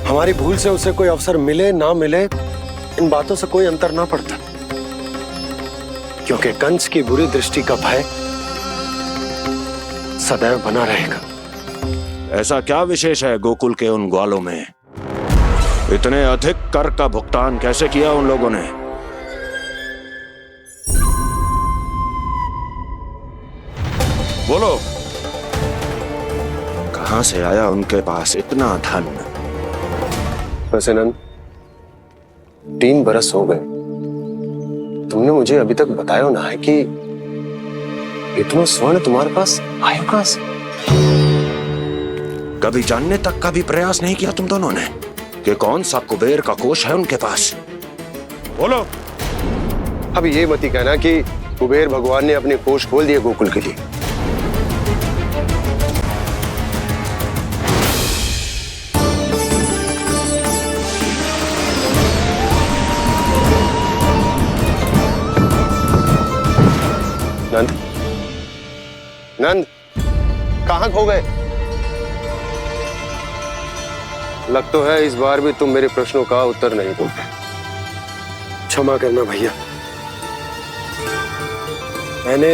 हमारी भूल से उसे कोई अवसर मिले ना मिले, इन बातों से कोई अंतर ना पड़ता, क्योंकि कंस की बुरी दृष्टि का भय सदैव बना रहेगा। ऐसा क्या विशेष है गोकुल के उन ग्वालों में? इतने अधिक कर का भुगतान कैसे किया उन लोगों ने? बोलो, कहां से आया उनके पास इतना धन? वैसे नंद, 3 बरस हो गए, तुमने मुझे अभी तक बताया ना है कि इतना स्वर्ण तुम्हारे पास आया कहां से? कभी जानने तक का भी प्रयास नहीं किया तुम दोनों ने कि कौन सा कुबेर का कोष है उनके पास? बोलो। अब ये मत ही कहना कि कुबेर भगवान ने अपने कोष खोल दिए गोकुल के लिए। नंद, नंद, कहां खो गए? लग तो है इस बार भी तुम मेरे प्रश्नों का उत्तर नहीं दोगे। क्षमा करना भैया, मैंने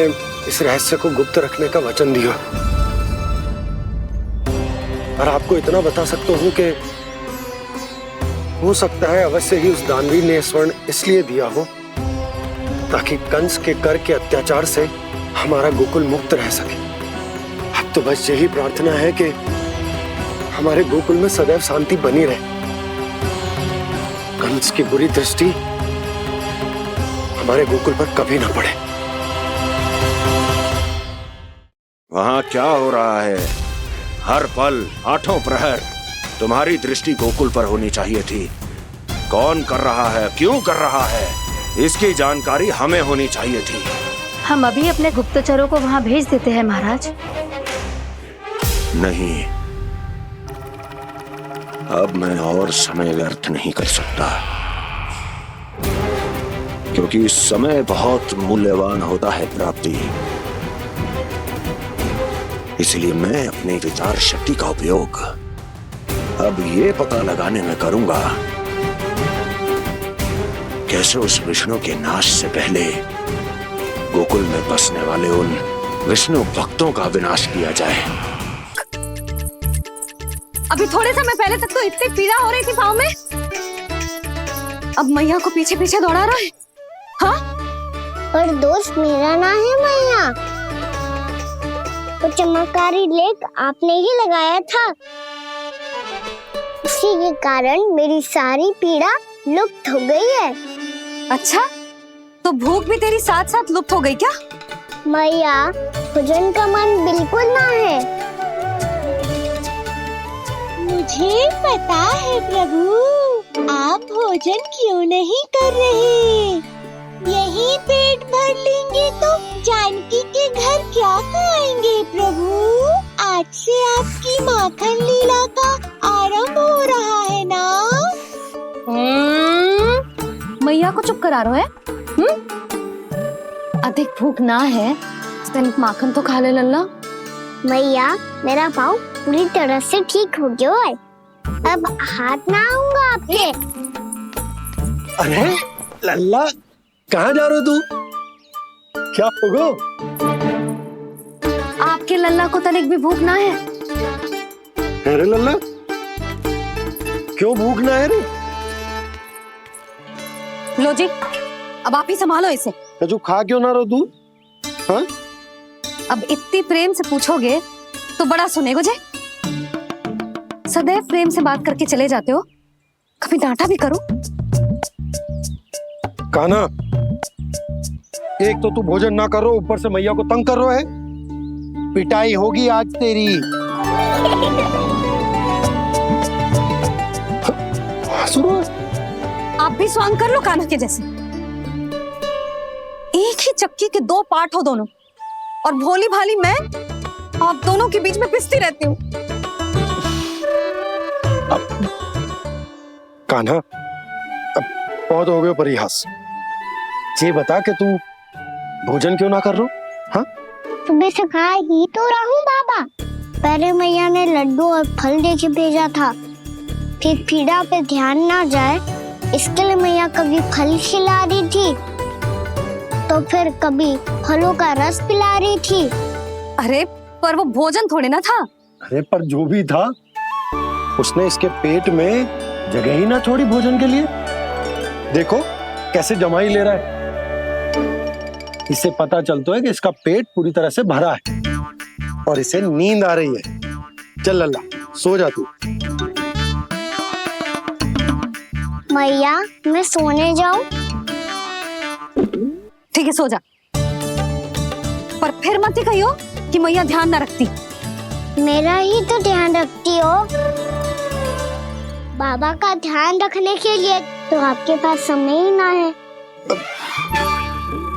इस रहस्य को गुप्त रखने का वचन दिया। और आपको इतना बता सकता हूं कि हो सकता है अवश्य ही उस दानवीर ने स्वर्ण इसलिए दिया हो ताकि कंस के कर के अत्याचार से हमारा गोकुल मुक्त रह सके। अब तो बस यही प्रार्थना है कि हमारे गोकुल में सदैव शांति बनी रहे, कंस की बुरी दृष्टि हमारे गोकुल पर कभी ना पड़े। वहां क्या हो रहा है? हर पल, आठों प्रहर तुम्हारी दृष्टि गोकुल पर होनी चाहिए थी। कौन कर रहा है, क्यों कर रहा है, इसकी जानकारी हमें होनी चाहिए थी। हम अभी अपने गुप्तचरों को वहां भेज देते हैं महाराज। नहीं, अब मैं और समय व्यर्थ नहीं कर सकता, क्योंकि समय बहुत मूल्यवान होता है प्राप्ति। इसलिए मैं अपनी विचार शक्ति का उपयोग अब ये पता लगाने में करूंगा कैसे उस विष्णु के नाश से पहले गोकुल में बसने वाले उन विष्णु भक्तों का विनाश किया जाए। अभी थोड़े समय पहले तक तो इतनी पीड़ा हो रही थी पाँव में, अब मैया को पीछे पीछे दौड़ा रहा है। हाँ? पर दोस्त मेरा ना है मैया, वो चमत्कारी लेख आपने ही लगाया था। इसी के कारण मेरी सारी पीड़ा लुप्त हो गई है। अच्छा, तो भूख भी तेरी साथ साथ लुप्त हो गई क्या? मैया, भोजन का मन बिल्कुल ना है। मुझे पता है प्रभु, आप भोजन क्यों नहीं कर रहे। यही पेट भर लेंगे तो जानकी के घर क्या खाएंगे प्रभु। आज से आपकी माखन लीला का आरंभ हो रहा है ना। मैया को चुप करा रहे है? अधिक भूख ना है तो तनिक माखन तो खा ले लल्ला। मैया, मेरा पाँव पूरी तरह से ठीक हो गया है, अब हाथ ना आऊंगा आपके। अरे लल्ला, कहाँ जा रहे हो तू? क्या होगा? आपके लल्ला को तनिक भी भूख ना है? अरे लल्ला, क्यों भूख ना है रे? लो जी, अब आप ही संभालो इसे। तू खा क्यों ना रहो तू? हाँ? अब इतनी प्रेम से पूछोगे तो बड़ा सुनेगो जे। सदैव प्रेम से बात करके चले जाते हो, कभी डांटा भी करो। कान्हा, एक तो तू भोजन ना करो, ऊपर से मैया को तंग कर रहा है। पिटाई होगी आज तेरी। आप भी स्वांग कर लो कान्हा के जैसे। एक ही चक्की के दो पार्ट हो दोनों, और भोली भाली मैं आप दोनों के बीच में पिसती रहती हूँ। कान्हा, अब बहुत हो गए परिहास। ये बता कि तू भोजन क्यों ना कर रहा? हाँ? सुबह से खा ही तो रहा हूँ बाबा। पहले मैया ने लड्डू और फल देके भेजा था, फिर पीड़ा पे ध्यान ना जाए इसके लिए मैया कभी फल खिला रही थी तो फिर कभी फलों का रस पिला रही थी। अरे पर वो भोजन थोड़े ना था। अरे पर जो भी था, उसने इसके पेट में जगह ही ना छोड़ी भोजन के लिए। देखो कैसे जमाई ले रहा है। इससे पता चलता है कि इसका पेट पूरी तरह से भरा है और इसे नींद आ रही है। चल लल्ला, सो जा तू। मैया, मैं सोने जाऊं? ठीक है, सो जा, पर फिर मत ही कहियो कि मैया ध्यान ना रखती। मेरा ही तो ध्यान रखती हो। बाबा का ध्यान रखने के लिए तो आपके पास समय ही ना है।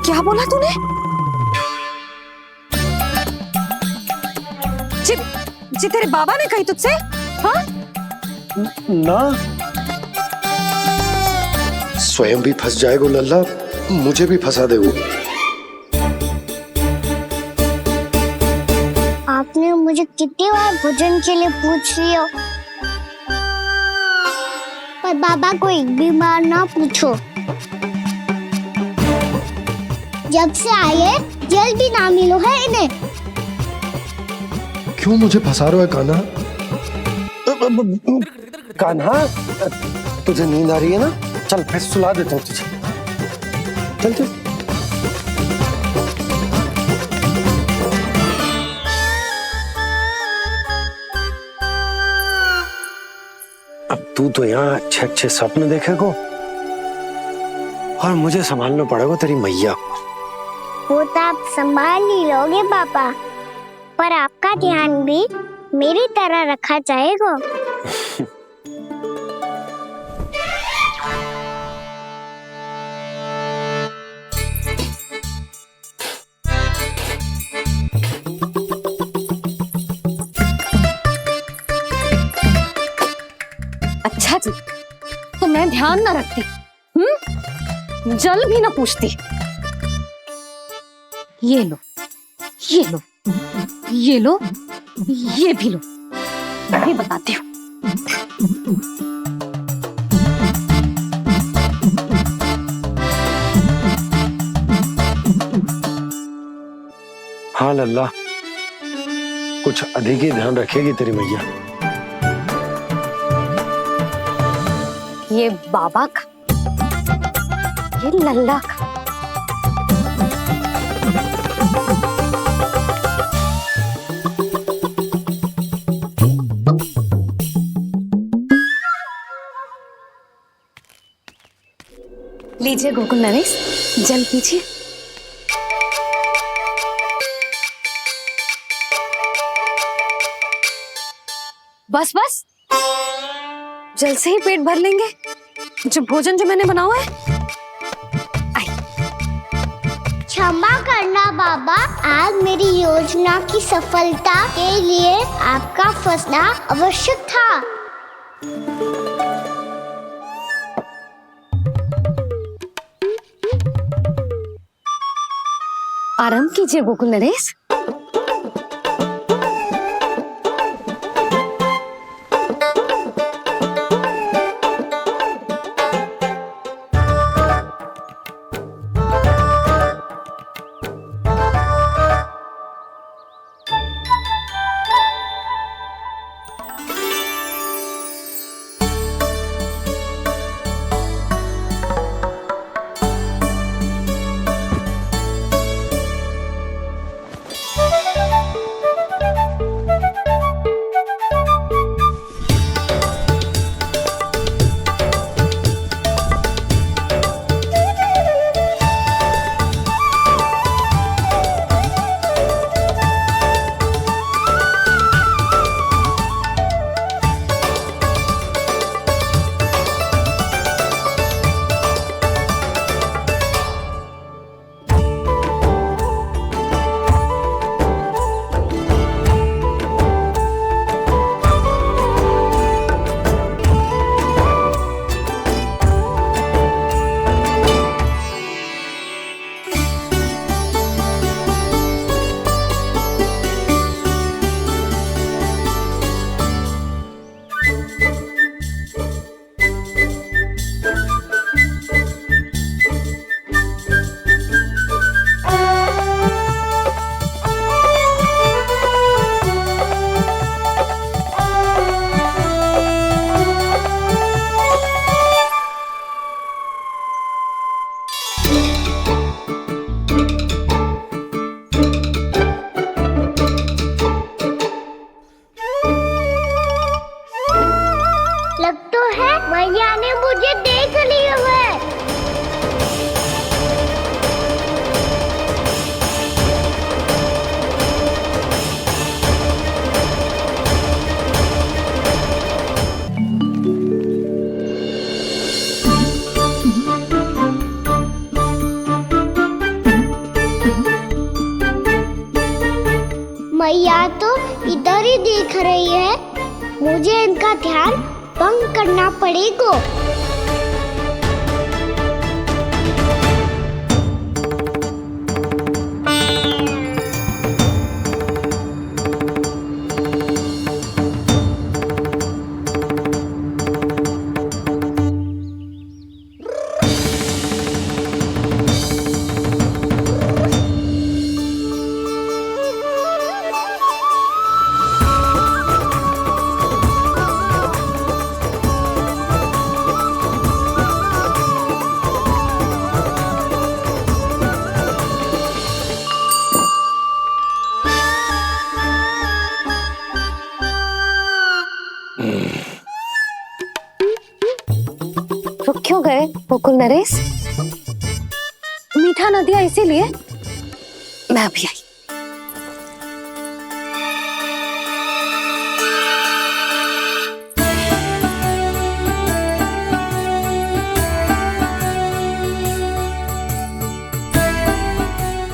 क्या बोला तूने? जी तेरे बाबा ने कही तुझसे? हाँ? ना, स्वयं भी फंस जाएगा लल्ला, मुझे भी फंसा देगो। आपने मुझे कितनी बार भोजन के लिए पूछ लिया, पर बाबा को एक भी बार ना पूछो। जब से आए जल भी ना मिलो है इन्हें। क्यों मुझे फंसा रहा है कान्हा? कान्हा, तुझे नींद आ रही है ना? चल मैं सुला देता हूँ तुझे। चल चल। अब तू तो यहाँ अच्छे अच्छे सपने देखेगो और मुझे संभालना पड़ेगा तेरी मैया को। वो तो आप संभाल ही लोगे पापा, पर आपका ध्यान भी मेरी तरह रखा जाएगा। ध्यान न रखती, जल भी न पूछती। ये लो, ये लो, ये लो, ये भी लो, मैं भी बताती हूँ। हाँ लल्ला, कुछ अधिक ही ध्यान रखेगी तेरी मैया। ये बाबा का, ये लल्ला का। लीजिए गोकुल नरेश, जल पीजिए। बस बस, जल से ही पेट भर लेंगे। जो भोजन जो मैंने बनाया है। क्षमा करना बाबा, आज मेरी योजना की सफलता के लिए आपका फंसना आवश्यक था। आराम कीजिए गोकुल नरेश। लग तो है मैया ने मुझे देख लिया है। मैया तो इधर ही देख रही है, मुझे इनका ध्यान भंग करना पड़ेगा। रुक क्यों गए गोकुल नरेश? मीठा न दिया इसीलिए मैं अभी आई।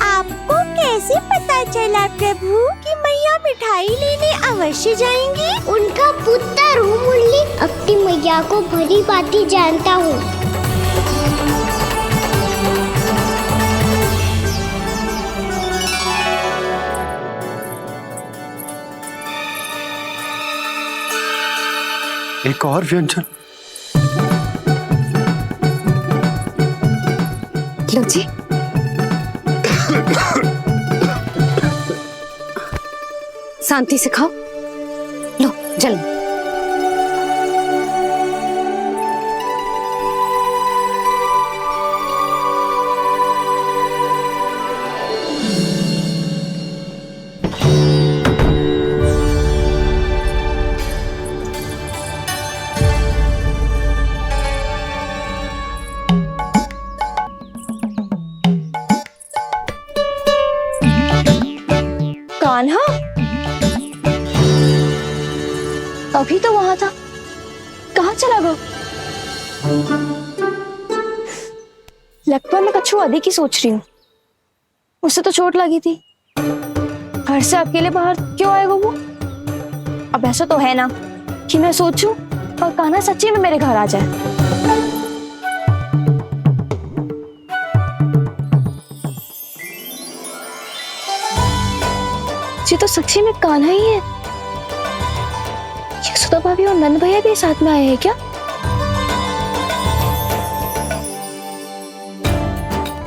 आपको कैसे पता चला प्रभु कि मैया मिठाई लेने अवश्य जाएंगे। उनका पुत्र हूँ मुरली, अपनी मैया को भली भांति जानता हूँ। एक और व्यंजन। लो जी। शांति से खाओ। लो जल्दी। कान्हा अभी तो वहां था, कहाँ चला गया? लगता है मैं कच्छू आदि की सोच रही हूँ। उसे तो चोट लगी थी, घर से अकेले बाहर क्यों आएगा वो? अब ऐसा तो है ना कि मैं सोचूं और कान्हा सच्ची में मेरे घर आ जाए। ये तो सच्ची में कान्हा ही है। यशोदा भाभी और नंद भैया भी साथ में आए हैं क्या?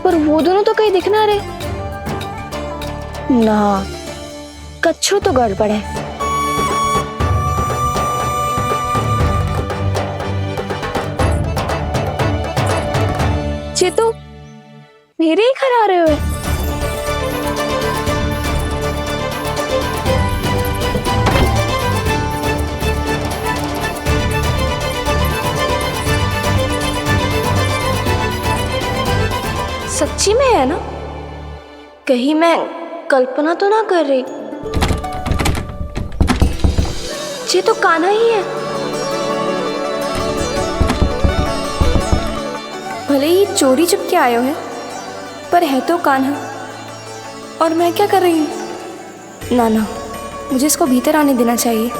पर वो दोनों तो कहीं दिख ना रहे। ना, कच्छू तो गड़बड़ है। ये तो मेरे ही घर आ रहे हुए। सच्ची में है ना? कहीं मैं कल्पना तो ना कर रही? ये तो कान्हा ही है। भले ही चोरी चुप के आए हैं, पर है तो कान्हा। और मैं क्या कर रही हूँ? ना ना, मुझे इसको भीतर आने देना चाहिए।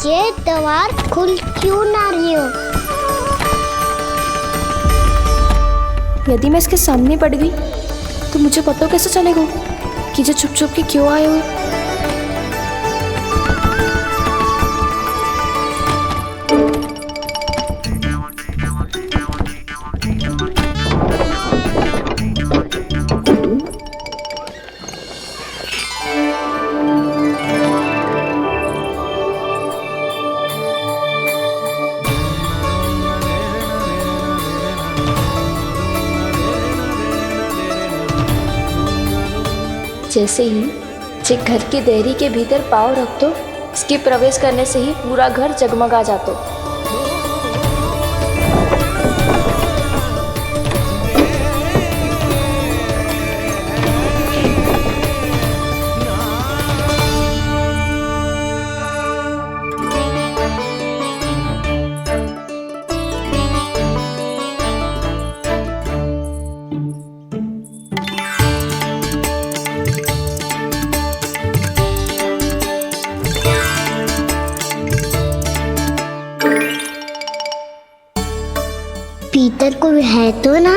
ये दीवार खुल क्यों ना रही हो? यदि मैं इसके सामने पड़ गई तो मुझे पता कैसे चलेगा कि जो छुप छुप के क्यों आए हुए? जैसे ही जे घर की देहरी के भीतर पाँव रख दो, इसके प्रवेश करने से ही पूरा घर जगमगा जातो। भीतर कोई है तो ना?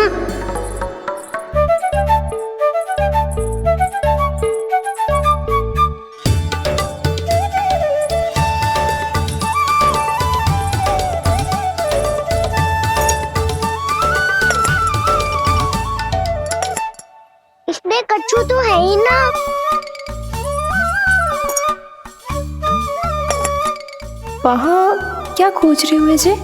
इसमें कच्छू तो है ही ना। वहाँ क्या खोज रहे हुए जे?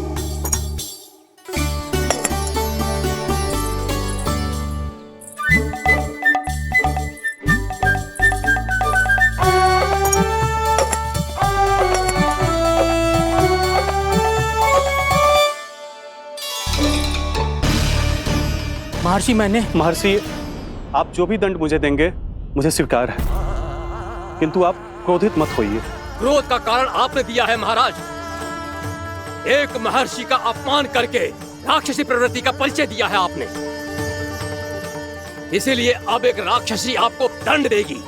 महर्षि, आप जो भी दंड मुझे देंगे मुझे स्वीकार है, किंतु आप क्रोधित मत होइए। क्रोध का कारण आपने दिया है महाराज। एक महर्षि का अपमान करके राक्षसी प्रवृत्ति का परिचय दिया है आपने। इसीलिए अब एक राक्षसी आपको दंड देगी।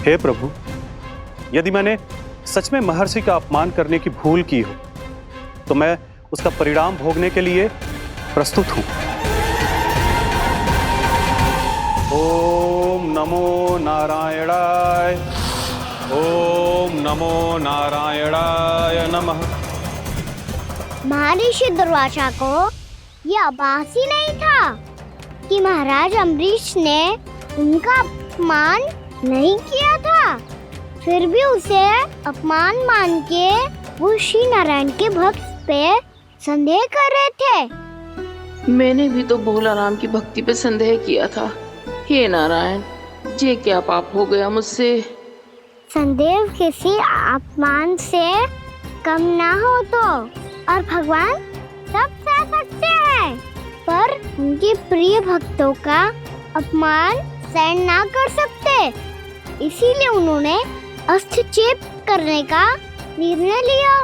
हे प्रभु, यदि मैंने सच में महर्षि का अपमान करने की भूल की हो तो मैं उसका परिणाम भोगने के लिए प्रस्तुत हूं। ओम नमो नारायणाय, ओम नमो नारायणाय नमः। महर्षि दुर्वासा को ये आभास ही नहीं था कि महाराज अम्बरीश ने उनका अपमान नहीं किया था। फिर भी उसे अपमान मान के वो श्री नारायण के भक्त पे संदेह कर रहे थे। मैंने भी तो भोला राम की भक्ति पे संदेह किया था। हे नारायण, ये क्या पाप हो गया मुझसे? संदेह किसी अपमान से कम ना हो तो, और भगवान सब सह सकते हैं, पर उनके प्रिय भक्तों का अपमान सहन ना कर सकते। इसीलिए उन्होंने अस्त्रक्षेप करने का निर्णय लिया।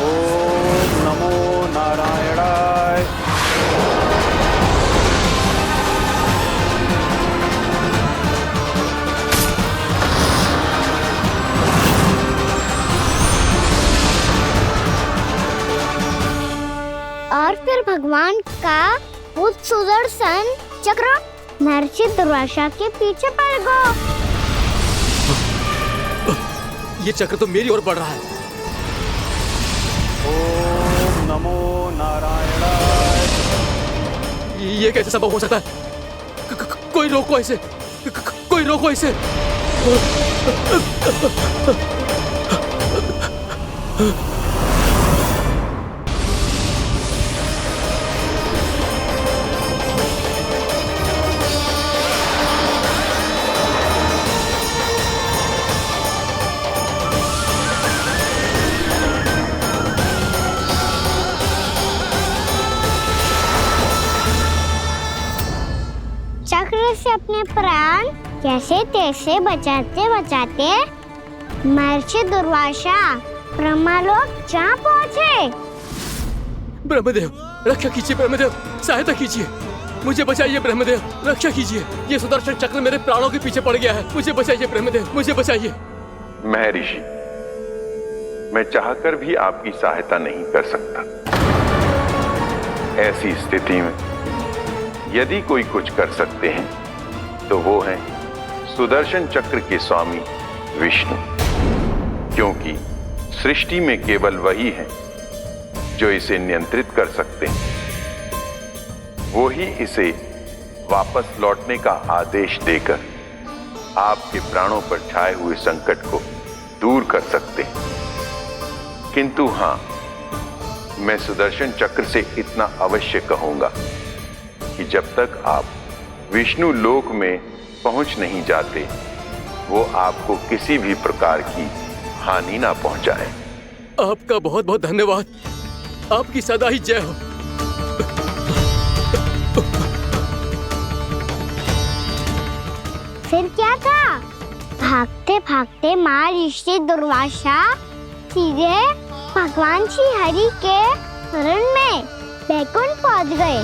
ओम नमो नारायणाय। और फिर भगवान का वो सुदर्शन चक्र महर्षि दुर्वासा के पीछे पड़ गया। ये चक्र तो मेरी ओर बढ़ रहा है। ओम नमो नारायणाय। ये कैसे संभव हो सकता है? कोई रोको इसे, कोई रोको इसे। चक्र से अपने प्राण कैसे तैसे बचाते बचाते महर्षि दुर्वासा ब्रह्मलोक जा पहुँचे। ब्रह्मदेव, रक्षा कीजिए ब्रह्मदेव, सहायता कीजिए, मुझे बचाइए ब्रह्मदेव, रक्षा कीजिए। ये सुदर्शन चक्र मेरे प्राणों के पीछे पड़ गया है, मुझे बचाइए ब्रह्मदेव, मुझे बचाइए। महर्षि, मैं चाहकर भी आपकी सहायता नहीं कर सकता। ऐसी स्थिति में यदि कोई कुछ कर सकते हैं तो वो है सुदर्शन चक्र के स्वामी विष्णु, क्योंकि सृष्टि में केवल वही है जो इसे नियंत्रित कर सकते हैं। वो ही इसे वापस लौटने का आदेश देकर आपके प्राणों पर छाए हुए संकट को दूर कर सकते हैं। किंतु हां, मैं सुदर्शन चक्र से इतना अवश्य कहूंगा कि जब तक आप विष्णु लोक में पहुंच नहीं जाते, वो आपको किसी भी प्रकार की हानि ना पहुंचाए। आपका बहुत बहुत धन्यवाद, आपकी सदा ही जय हो। फिर क्या था? भागते भागते महर्षि दुर्वासा सीधे भगवान श्री हरि के शरण में बैकुंठ पहुंच गए।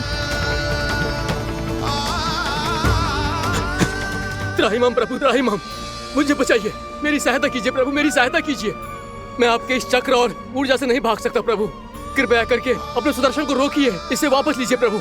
त्राहिमाम प्रभु, त्राहिमाम, मुझे बचाइए, मेरी सहायता कीजिए प्रभु, मेरी सहायता कीजिए। मैं आपके इस चक्र और ऊर्जा से नहीं भाग सकता प्रभु, कृपया करके अपने सुदर्शन को रोकिए, इसे वापस लीजिए प्रभु।